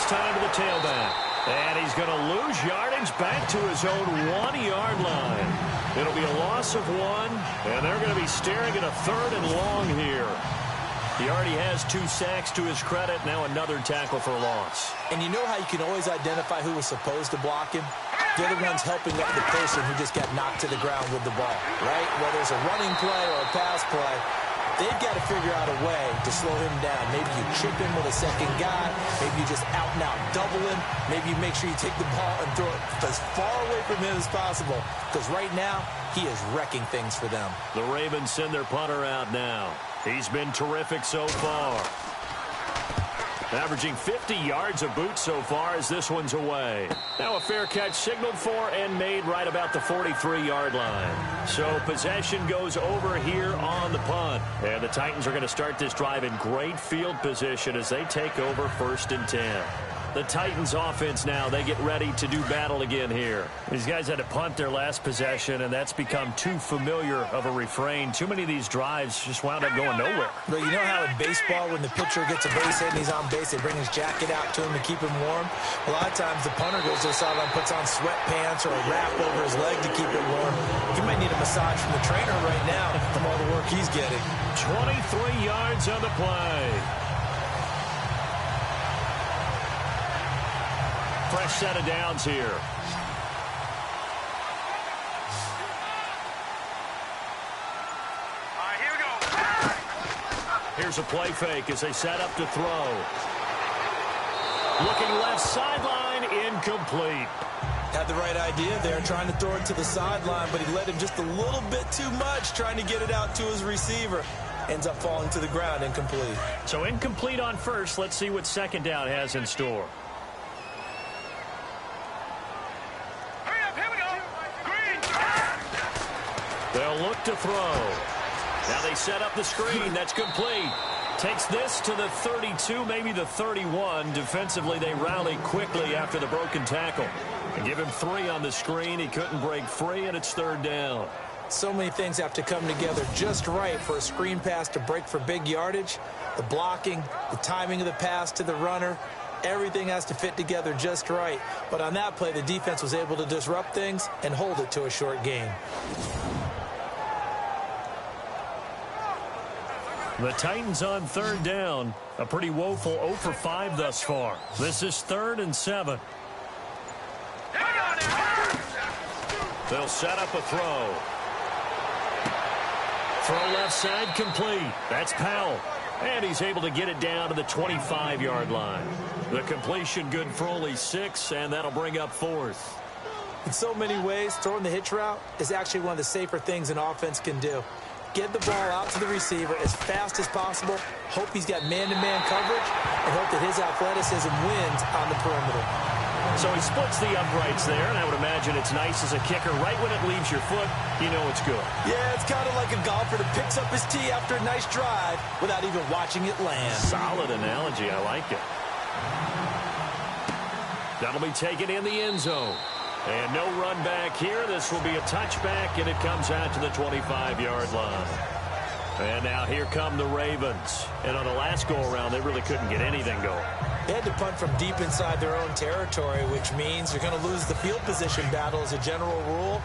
Time to the tailback. And he's going to lose yardage back to his own 1-yard line. It'll be a loss of 1, and they're going to be staring at a 3rd and long here. He already has 2 sacks to his credit. Now another tackle for loss. And you know how you can always identify who was supposed to block him? They're the ones helping up the person who just got knocked to the ground with the ball, right? Whether it's a running play or a pass play, they've got to figure out a way to slow him down. Maybe you chip him with a second guy. Maybe you just out-and-out double him. Maybe you make sure you take the ball and throw it as far away from him as possible. Because right now, he is wrecking things for them. The Ravens send their punter out now. He's been terrific so far. Averaging 50 yards a boot so far as this one's away. Now a fair catch signaled for and made right about the 43-yard line. So possession goes over here on the punt. And the Titans are going to start this drive in great field position as they take over 1st and 10. The Titans offense now, they get ready to do battle again here. These guys had to punt their last possession, and that's become too familiar of a refrain. Too many of these drives just wound up going nowhere. But you know how in baseball, when the pitcher gets a base hit and he's on base, they bring his jacket out to him to keep him warm? A lot of times the punter goes to the sideline, puts on sweatpants or a wrap over his leg to keep it warm. He might need a massage from the trainer right now from all the work he's getting. 23 yards on the play. Fresh set of downs here. Here we go. Here's a play fake as they set up to throw. Looking left sideline, incomplete. Had the right idea there, trying to throw it to the sideline, but he led him just a little bit too much, trying to get it out to his receiver. Ends up falling to the ground, incomplete. So incomplete on first. Let's see what 2nd down has in store. They'll look to throw. Now they set up the screen. That's complete. Takes this to the 32, maybe the 31. Defensively, they rally quickly after the broken tackle. And give him 3 on the screen. He couldn't break free, and it's 3rd down. So many things have to come together just right for a screen pass to break for big yardage. The blocking, the timing of the pass to the runner, everything has to fit together just right. But on that play, the defense was able to disrupt things and hold it to a short gain. The Titans on third down. A pretty woeful 0 for 5 thus far. This is 3rd and 7. They'll set up a throw. Throw left side complete. That's Powell. And he's able to get it down to the 25-yard line. The completion good for only 6, and that'll bring up 4th. In so many ways, throwing the hitch route is actually one of the safer things an offense can do. Get the ball out to the receiver as fast as possible, hope he's got man-to-man coverage, and hope that his athleticism wins on the perimeter. So he splits the uprights there, and I would imagine it's nice as a kicker. Right when it leaves your foot, you know it's good. Yeah, it's kind of like a golfer that picks up his tee after a nice drive without even watching it land. Solid analogy. I like it. That'll be taken in the end zone. And no run back here. This will be a touchback, and it comes out to the 25-yard line. And now here come the Ravens. And on the last go-around, they really couldn't get anything going. They had to punt from deep inside their own territory, which means you're going to lose the field position battle as a general rule.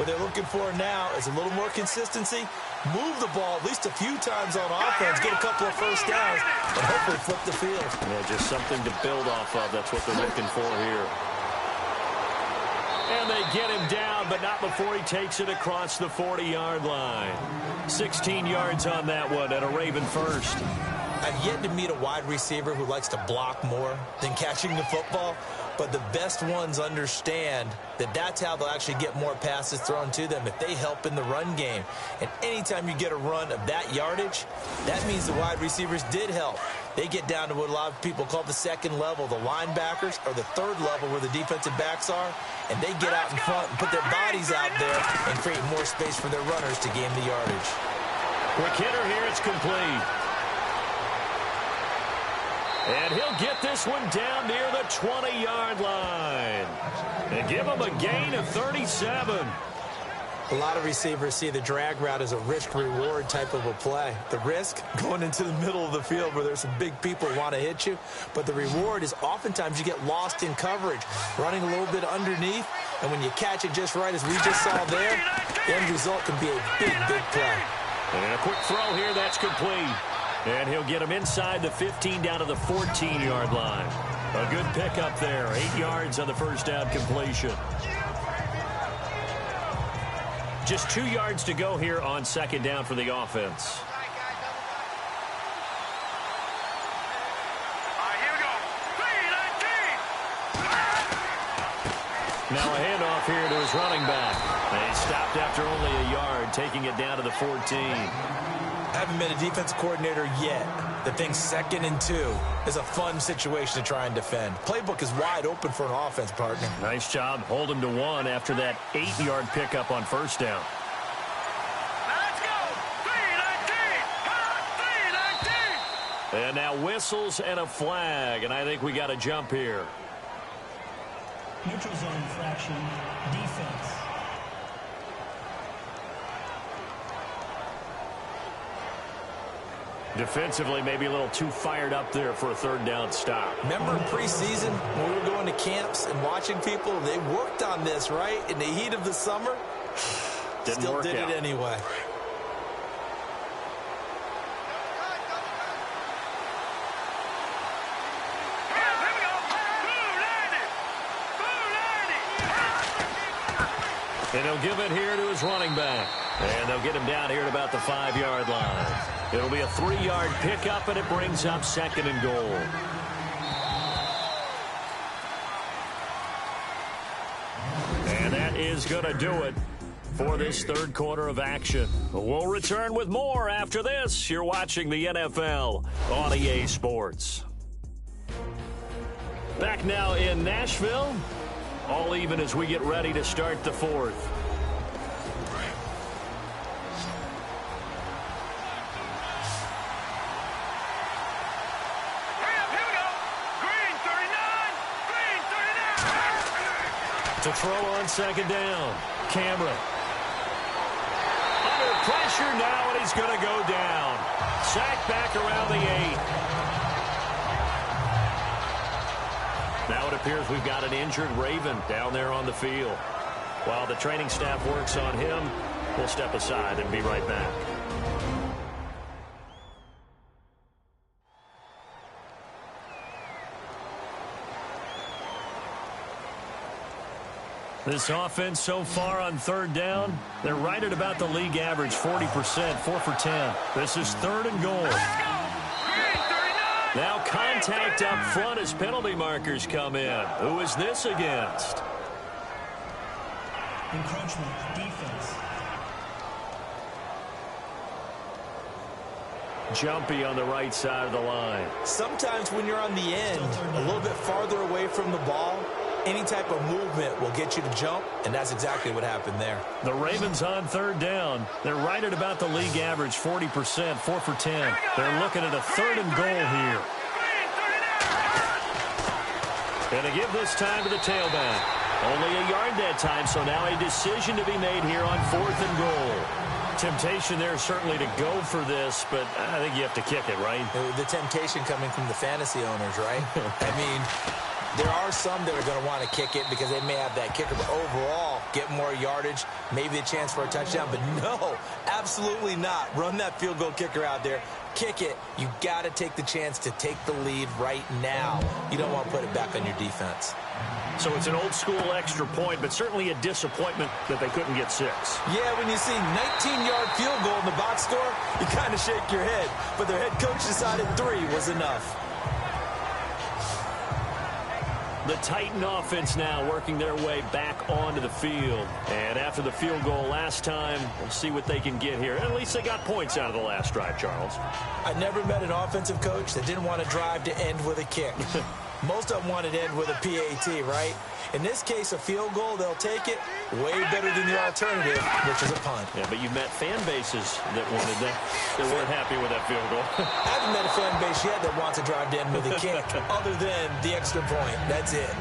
What they're looking for now is a little more consistency, move the ball at least a few times on offense, get a couple of first downs, and hopefully flip the field. Yeah, just something to build off of. That's what they're looking for here. And they get him down, but not before he takes it across the 40-yard line. 16 yards on that one, and a Raven first. I've yet to meet a wide receiver who likes to block more than catching the football, but the best ones understand that that's how they'll actually get more passes thrown to them if they help in the run game. And anytime you get a run of that yardage, that means the wide receivers did help. They get down to what a lot of people call the second level, the linebackers, or the third level where the defensive backs are, and they get out in front and put their bodies out there and create more space for their runners to gain the yardage. Quick hitter here, it's complete. And he'll get this one down near the 20-yard line. And give him a gain of 37. A lot of receivers see the drag route as a risk-reward type of a play. The risk, going into the middle of the field where there's some big people who want to hit you. But the reward is oftentimes you get lost in coverage, running a little bit underneath. And when you catch it just right, as we just saw there, the end result can be a big, big play. And a quick throw here, that's complete. And he'll get him inside the 15 down to the 14-yard line. A good pickup there. 8 yards on the first down completion. Just 2 yards to go here on second down for the offense. Now a handoff here to his running back. And he stopped after only a yard, taking it down to the 14. I haven't been a defense coordinator yet that thinks 2nd and 2 is a fun situation to try and defend. Playbook is wide open for an offense, partner. Nice job. Hold him to 1 after that 8-yard pickup on first down. Let's go! 3-19! And now whistles and a flag, and I think we got a jump here. Neutral zone infraction, defense. Defensively, maybe a little too fired up there for a third down stop. Remember in preseason when we were going to camps and watching people, they worked on this, right? In the heat of the summer, still did it anyway. And he'll give it here to his running back. And they'll get him down here at about the 5-yard line. It'll be a 3-yard pickup, and it brings up 2nd and goal. And that is going to do it for this third quarter of action. We'll return with more after this. You're watching the NFL on EA Sports. Back now in Nashville. All even as we get ready to start the fourth. To throw on second down. Cameron. pressure now, and he's going to go down. Sacked back around the 8. Now it appears we've got an injured Raven down there on the field. While the training staff works on him, we'll step aside and be right back. This offense so far on third down, they're right at about the league average, 40%, 4 for 10. This is 3rd and goal. Now contact up front as penalty markers come in. Who is this against? Encroachment, defense. Jumpy on the right side of the line. Sometimes when you're on the end, a little bit farther away from the ball, any type of movement will get you to jump, and that's exactly what happened there. The Ravens on third down. They're right at about the league average, 40%, 4 for 10. They're looking at a 3rd and goal here. And to give this time to the tailback. Only a yard that time, so now a decision to be made here on 4th and goal. Temptation there certainly to go for this, but I think you have to kick it, right? The temptation coming from the fantasy owners, right? I mean, there are some that are going to want to kick it because they may have that kicker, but overall, get more yardage, maybe a chance for a touchdown. But no, absolutely not. Run that field goal kicker out there. Kick it. You got to take the chance to take the lead right now. You don't want to put it back on your defense. So it's an old-school extra point, but certainly a disappointment that they couldn't get 6. Yeah, when you see 19-yard field goal in the box score, you kind of shake your head. But their head coach decided 3 was enough. The Titan offense now working their way back onto the field. And after the field goal last time, we'll see what they can get here. At least they got points out of the last drive, Charles. I never met an offensive coach that didn't want to drive to end with a kick. Most of them wanted to end with a PAT, right? In this case, a field goal, they'll take it way better than the alternative, which is a punt. Yeah, but you've met fan bases that wanted that, that weren't happy with that field goal. I haven't met a fan base yet that wants to drive to end with a kick, other than the extra point. That's it.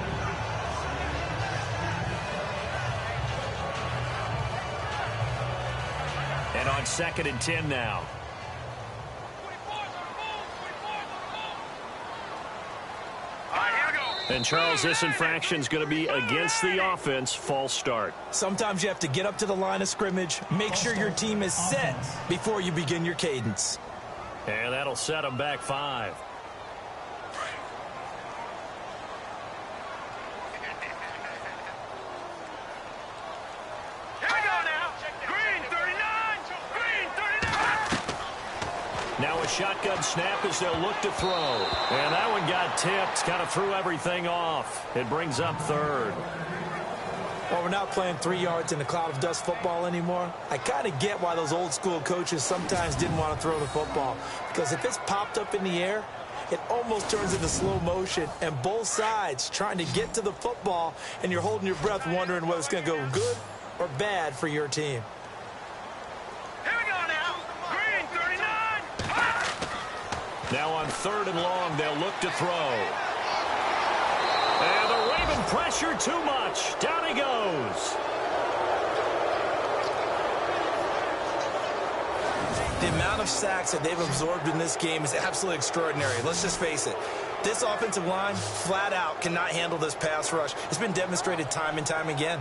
And on 2nd and 10 now. And, Charles, this infraction's going to be against the offense. False start. Sometimes you have to get up to the line of scrimmage, make sure your team is set before you begin your cadence. And that'll set them back 5. Here we go now. Green 39. Green 39. Now a shotgun snap as they'll look to throw. And that one got tipped, kind of threw everything off. It brings up 3rd. Well, we're not playing 3 yards in a cloud of dust football anymore. I kind of get why those old school coaches sometimes didn't want to throw the football. Because if it's popped up in the air, it almost turns into slow motion. And both sides trying to get to the football, and you're holding your breath wondering whether it's going to go good or bad for your team. Here we go now. Green 39. Now on 3rd and long, they'll look to throw. And the Raven pressure too much. Down he goes. The amount of sacks that they've absorbed in this game is absolutely extraordinary. Let's just face it. This offensive line, flat out, cannot handle this pass rush. It's been demonstrated time and time again.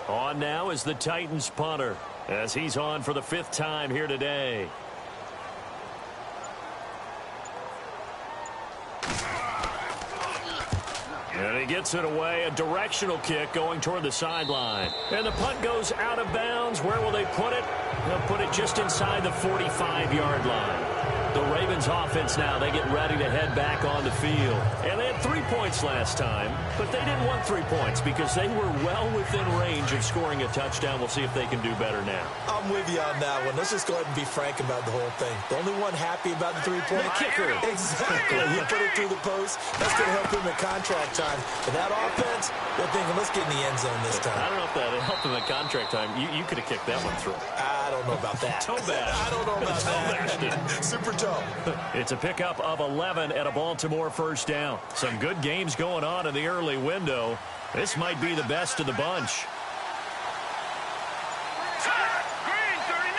On now is the Titans punter, as he's on for the 5th time here today. And he gets it away, a directional kick going toward the sideline. And the punt goes out of bounds. Where will they put it? They'll put it just inside the 45-yard line. The Ravens offense now, they get ready to head back on the field. And they had 3 points last time, but they didn't want 3 points because they were well within range of scoring a touchdown. We'll see if they can do better now. I'm with you on that one. Let's just go ahead and be frank about the whole thing. The only one happy about the 3-point kicker. Exactly. He put it through the post. That's going to help him at contract time. But that offense, they're thinking, let's get in the end zone this time. I don't know if that helped him at contract time. You could have kicked that one through. I don't know about that. Toe bash. I don't know about that. Toe bashed it. Super toe show. It's a pickup of 11 at a Baltimore first down. Some good games going on in the early window. This might be the best of the bunch. Green 39!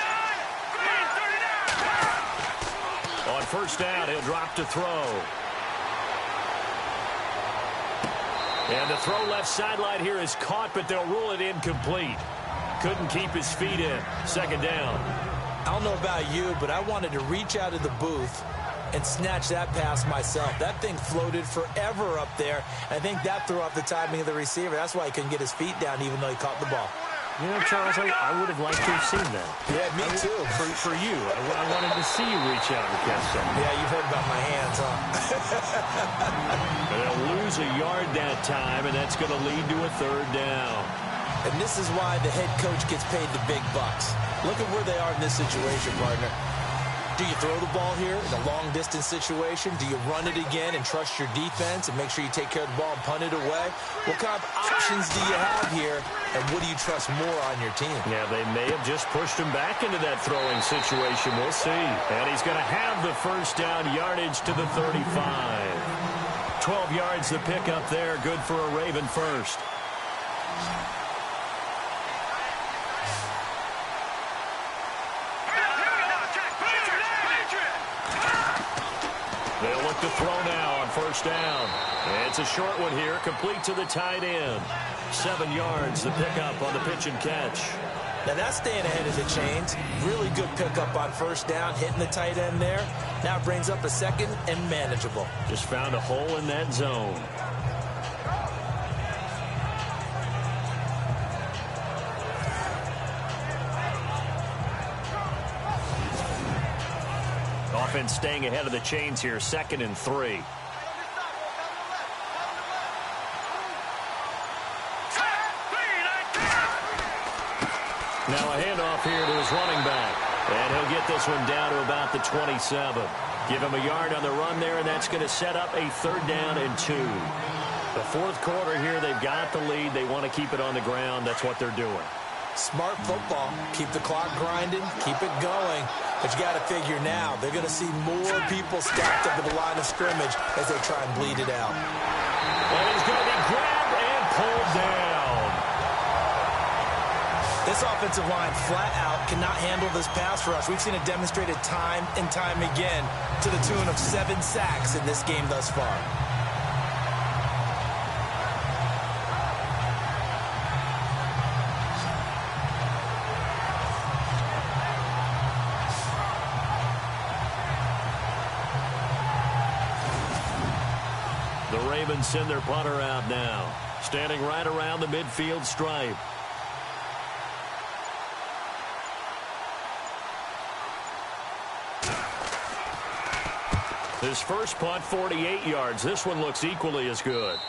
Green 39! On first down, he'll drop to throw. And the throw left sideline here is caught, but they'll rule it incomplete. Couldn't keep his feet in. Second down. I don't know about you, but I wanted to reach out of the booth and snatch that pass myself. That thing floated forever up there. I think that threw off the timing of the receiver. That's why he couldn't get his feet down even though he caught the ball. You know, Charles, I would have liked to have seen that. Yeah, me too. For you. I wanted to see you reach out and catch something. Yeah, you've heard about my hands, huh? They'll lose a yard that time, and that's going to lead to a third down. And this is why the head coach gets paid the big bucks. Look at where they are in this situation, partner. Do you throw the ball here in a long-distance situation? Do you run it again and trust your defense and make sure you take care of the ball and punt it away? What kind of options do you have here, and what do you trust more on your team? Yeah, they may have just pushed him back into that throwing situation. We'll see. And he's going to have the first down yardage to the 35. 12 yards the pickup there. Good for a Raven first. They'll look to throw now on first down. It's a short one here, complete to the tight end. 7 yards, the pickup on the pitch and catch. Now that's staying ahead of the chains. Really good pickup on first down, hitting the tight end there. Now it brings up a second and manageable. Just found a hole in that zone. Offense staying ahead of the chains here, 2nd and 3. Now a handoff here to his running back. And he'll get this one down to about the 27. Give him a yard on the run there, and that's going to set up a 3rd down and 2. The 4th quarter here, they've got the lead. They want to keep it on the ground. That's what they're doing. Smart football. Keep the clock grinding. Keep it going. But you got to figure now, they're going to see more people stacked up at the line of scrimmage as they try and bleed it out. And he's going to be grabbed and pulled down. This offensive line flat out cannot handle this pass rush. We've seen it demonstrated time and time again to the tune of 7 sacks in this game thus far. The Ravens send their punter out now, standing right around the midfield stripe. His first punt, 48 yards. This one looks equally as good.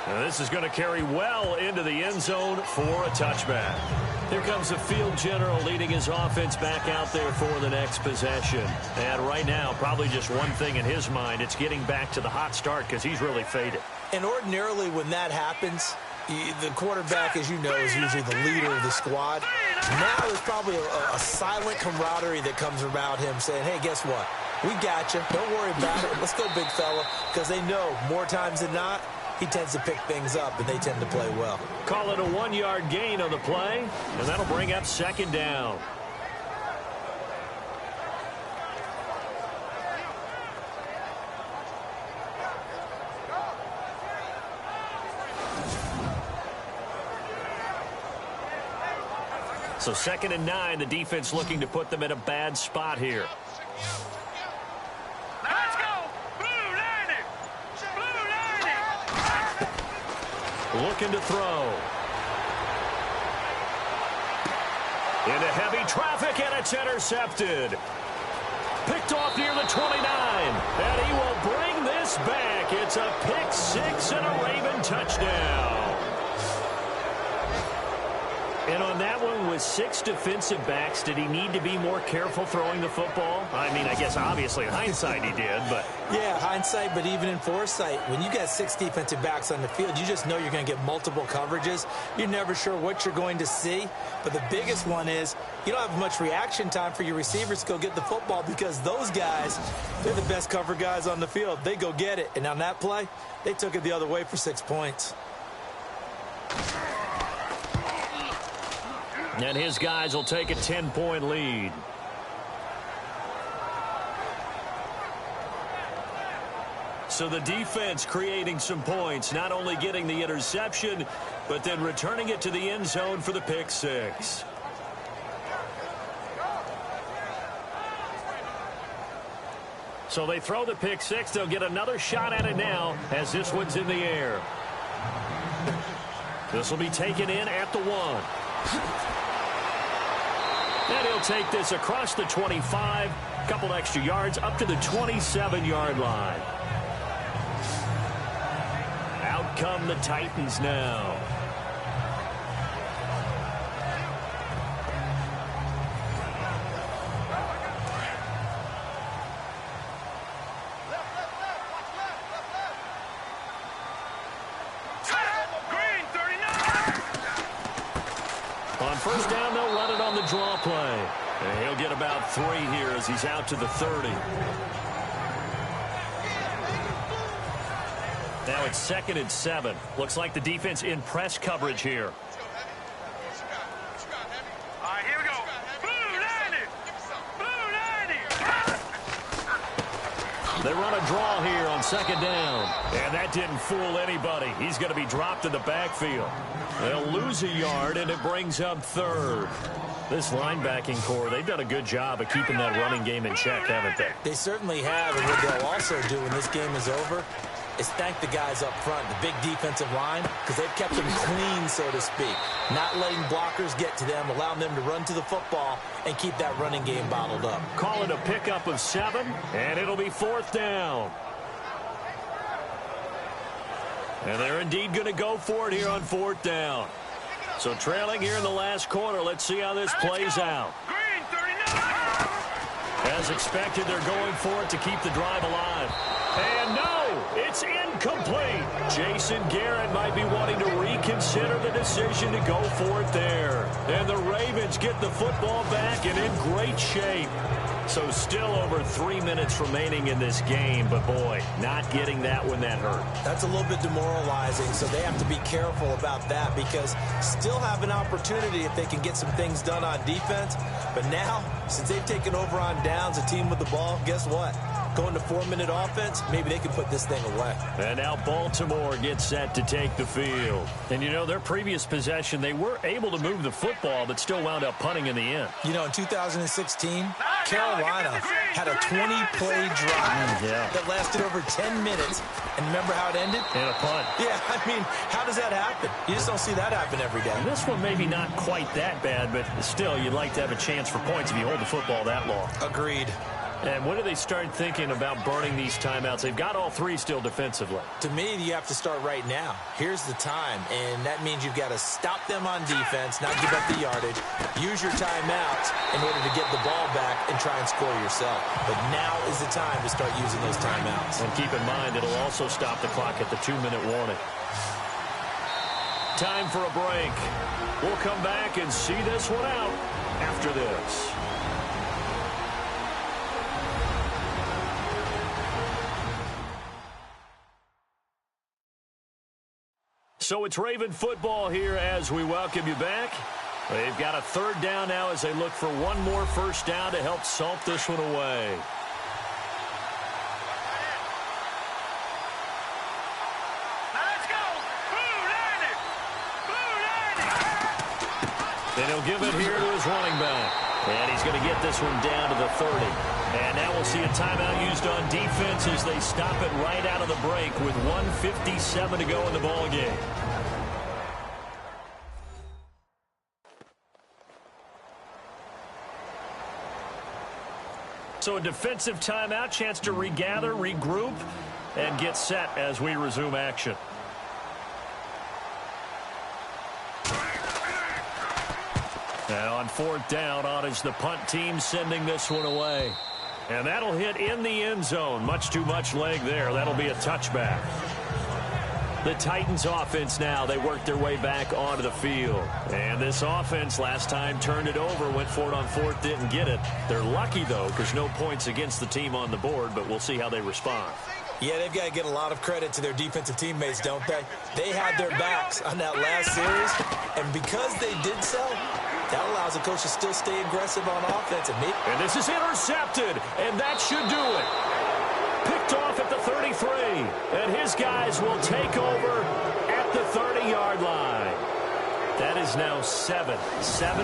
And this is going to carry well into the end zone for a touchback. Here comes the field general leading his offense back out there for the next possession. And right now, probably just one thing in his mind. It's getting back to the hot start because he's really faded. And ordinarily when that happens, the quarterback, as you know, is usually the leader of the squad. Now there's probably a silent camaraderie that comes around him saying, hey, guess what? We got you. Don't worry about it. Let's go, big fella. Because they know more times than not, he tends to pick things up, and they tend to play well. Call it a 1-yard gain on the play, and that'll bring up 2nd down. So 2nd and 9, the defense looking to put them in a bad spot here. Let's go! Blue 90! Blue 90! Looking to throw. Into heavy traffic, and it's intercepted. Picked off near the 29, and he will bring this back. It's a pick 6 and a Raven touchdown. And on that one, with 6 defensive backs, did he need to be more careful throwing the football? I mean, I guess obviously in hindsight he did, but... Yeah, hindsight, but even in foresight, when you got 6 defensive backs on the field, you just know you're going to get multiple coverages. You're never sure what you're going to see. But the biggest one is you don't have much reaction time for your receivers to go get the football because those guys, they're the best cover guys on the field. They go get it. And on that play, they took it the other way for 6 points. And his guys will take a 10-point lead. So the defense creating some points, not only getting the interception, but then returning it to the end zone for the pick six. So they throw the pick six. They'll get another shot at it now as this one's in the air. This will be taken in at the 1. And he'll take this across the 25, a couple extra yards up to the 27-yard line. Out come the Titans now. On first down, they'll run it on the draw play. And he'll get about 3 here as he's out to the 30. Now it's 2nd and 7. Looks like the defense in press coverage here. All right, here we go. Blue 90. Blue 90. They run a draw here on 2nd down. And that didn't fool anybody. He's going to be dropped in the backfield. They'll lose a yard, and it brings up 3rd. This linebacking core, they've done a good job of keeping that running game in check, haven't they? They certainly have, and what they'll also do when this game is over is thank the guys up front, the big defensive line, because they've kept them clean, so to speak. Not letting blockers get to them, allowing them to run to the football and keep that running game bottled up. Call it a pickup of 7, and it'll be 4th down. And they're indeed going to go for it here on 4th down. So trailing here in the last quarter, let's see how this plays out. Green 39. As expected, they're going for it to keep the drive alive. And no, it's incomplete. Jason Garrett might be wanting to reconsider the decision to go for it there. And the Ravens get the football back and in great shape. So still over 3 minutes remaining in this game, but boy, not getting that when that hurt. That's a little bit demoralizing, so they have to be careful about that because still have an opportunity if they can get some things done on defense. But now, since they've taken over on downs, a team with the ball, guess what? Going to 4-minute offense, maybe they can put this thing away. And now Baltimore gets set to take the field. And you know, their previous possession, they were able to move the football, but still wound up punting in the end. You know, in 2016, Carolina had a 20-play drive that lasted over 10 minutes. And remember how it ended? And a punt. Yeah, I mean, how does that happen? You just don't see that happen every day. And this one maybe not quite that bad, but still, you'd like to have a chance for points if you hold the football that long. Agreed. And when do they start thinking about burning these timeouts? They've got all 3 still defensively. To me, you have to start right now. Here's the time, and that means you've got to stop them on defense, not give up the yardage, use your timeouts in order to get the ball back and try and score yourself. But now is the time to start using those timeouts. And keep in mind, it'll also stop the clock at the 2-minute warning. Time for a break. We'll come back and see this one out after this. So it's Raven football here as we welcome you back. They've got a 3rd down now as they look for one more first down to help salt this one away. Now let's go. Blue 90. Blue 90. And he'll give it here to his running back. And he's going to get this one down to the 30. And now we'll see a timeout used on defense as they stop it right out of the break with 1:57 to go in the ballgame. So a defensive timeout, chance to regather, regroup, and get set as we resume action. And on fourth down, on is the punt team sending this one away. And that'll hit in the end zone. Much too much leg there. That'll be a touchback. The Titans offense now, they work their way back onto the field. And this offense last time turned it over, went for it on fourth, didn't get it. They're lucky, though, because no points against the team on the board, but we'll see how they respond. Yeah, they've got to get a lot of credit to their defensive teammates, don't they? They had their backs on that last series, and because they did so, that allows the coach to still stay aggressive on offense. And this is intercepted, and that should do it. Picked off at the 33, and his guys will take over at the 30-yard line. That is now seven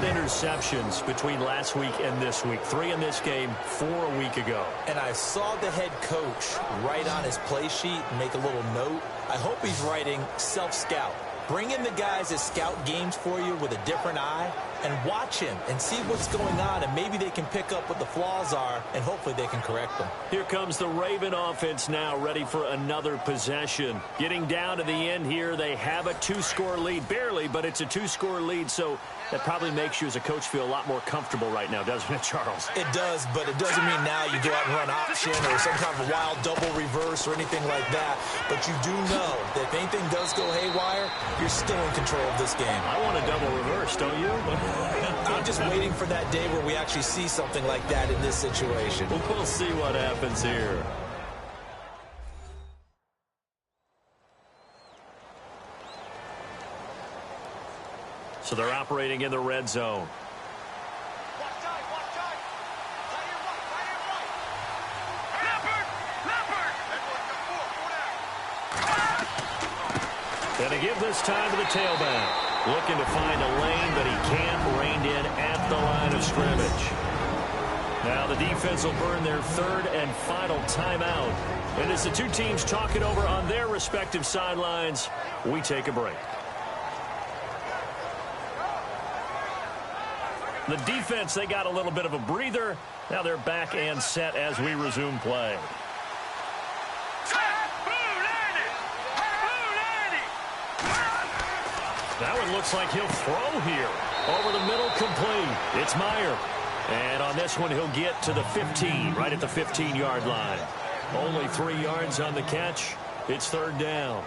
interceptions between last week and this week. 3 in this game, 4 a week ago. And I saw the head coach write on his play sheet and make a little note. I hope he's writing self-scout. Bring in the guys that scout games for you with a different eye and watch him and see what's going on, and maybe they can pick up what the flaws are, and hopefully they can correct them. Here comes the Raven offense now, ready for another possession. Getting down to the end here, they have a 2-score lead. Barely, but it's a 2-score lead, so that probably makes you as a coach feel a lot more comfortable right now, doesn't it, Charles? It does, but it doesn't mean now you go out and run option or some kind of wild double reverse or anything like that. But you do know that if anything does go haywire, you're still in control of this game. I want a double reverse, don't you? I'm just waiting for that day where we actually see something like that in this situation. We'll see what happens here. So they're operating in the red zone. And to give this time to the tailback. Looking to find a lane, but he can't. Reined in at the line of scrimmage. Now the defense will burn their 3rd and final timeout. And as the two teams talk it over on their respective sidelines, we take a break. The defense, they got a little bit of a breather. Now they're back and set as we resume play. That one looks like he'll throw here. Over the middle, complete. It's Meyer. And on this one, he'll get to the 15, right at the 15-yard line. Only 3 yards on the catch. It's 3rd down.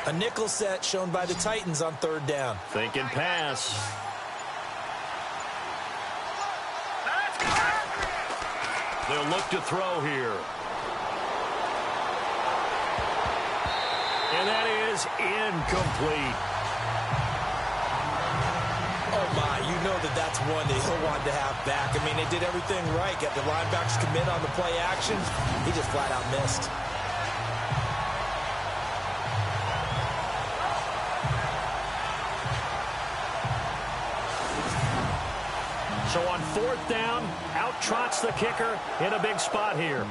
A nickel set shown by the Titans on 3rd down. Thinking pass. They'll look to throw here. And that is incomplete. Oh, my. You know that's one that he'll want to have back. I mean, they did everything right. Got the linebackers commit on the play action. He just flat out missed. So on 4th down, out trots the kicker in a big spot here.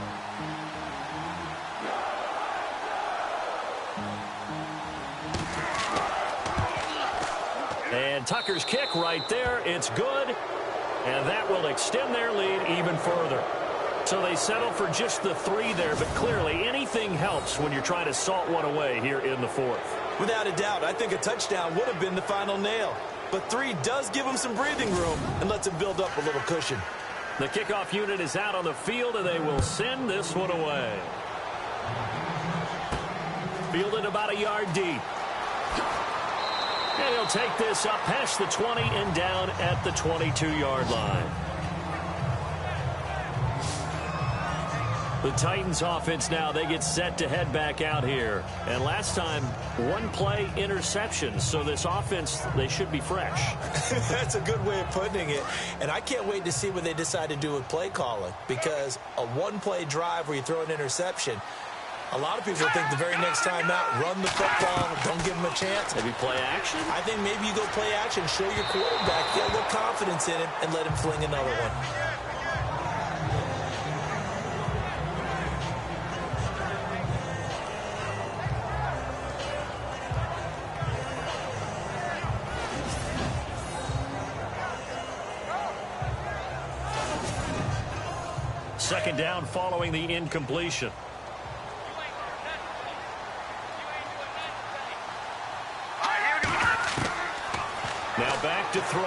And Tucker's kick right there. It's good. And that will extend their lead even further. So they settle for just the 3 there, but clearly anything helps when you're trying to salt one away here in the 4th. Without a doubt, I think a touchdown would have been the final nail. But 3 does give them some breathing room and lets them build up a little cushion. The kickoff unit is out on the field, and they will send this one away. Fielded about a yard deep. And he'll take this up past the 20 and down at the 22-yard line. The Titans offense now, they get set to head back out here. And last time, 1-play interceptions. So this offense, they should be fresh. That's a good way of putting it. And I can't wait to see what they decide to do with play calling. Because a 1-play drive where you throw an interception, a lot of people think the very next time out, run the football, don't give them a chance. Maybe play action? I think maybe you go play action, show your quarterback, get a little confidence in him, and let him fling another one. Second down following the incompletion. Now Now back to throw.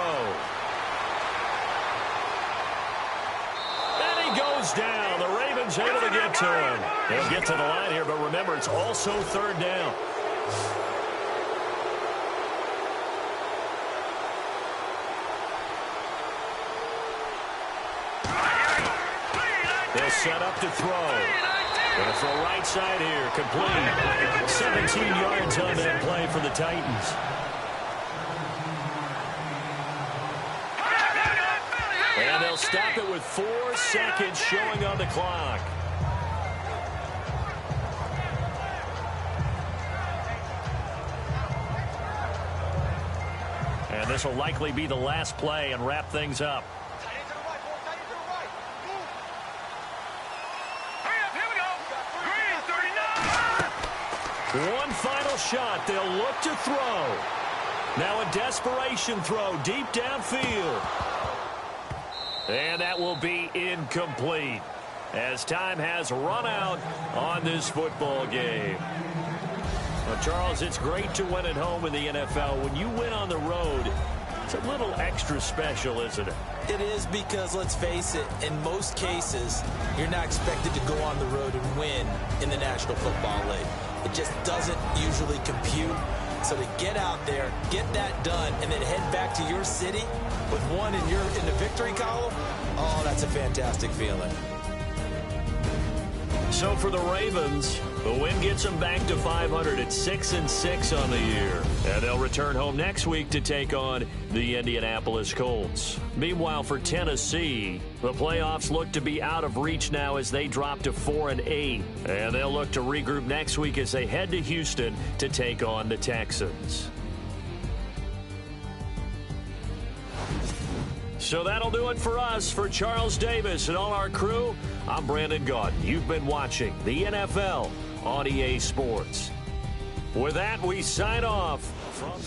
And he goes down. The Ravens able to get to him. He'll get to the line here, but remember, it's also third down. They'll set up to throw. Going to throw right side here. Complete. 17 yards on that play for the Titans. And they'll stop it with 4 seconds showing on the clock. And this will likely be the last play and wrap things up. One final shot. They'll look to throw. Now a desperation throw deep downfield. And that will be incomplete as time has run out on this football game. Well, Charles, it's great to win at home in the NFL. When you win on the road, it's a little extra special, isn't it? It is, because, let's face it, in most cases, you're not expected to go on the road and win in the National Football League. It just doesn't usually compute. So to get out there, get that done, and then head back to your city with one in the victory column, oh, that's a fantastic feeling. So for the Ravens, the win gets them back to 500 at 6-6 on the year. And they'll return home next week to take on the Indianapolis Colts. Meanwhile, for Tennessee, the playoffs look to be out of reach now as they drop to 4-8. And they'll look to regroup next week as they head to Houston to take on the Texans. So that'll do it for us. For Charles Davis and all our crew, I'm Brandon Gaudin. You've been watching the NFL on EA Sports. With that, we sign off from...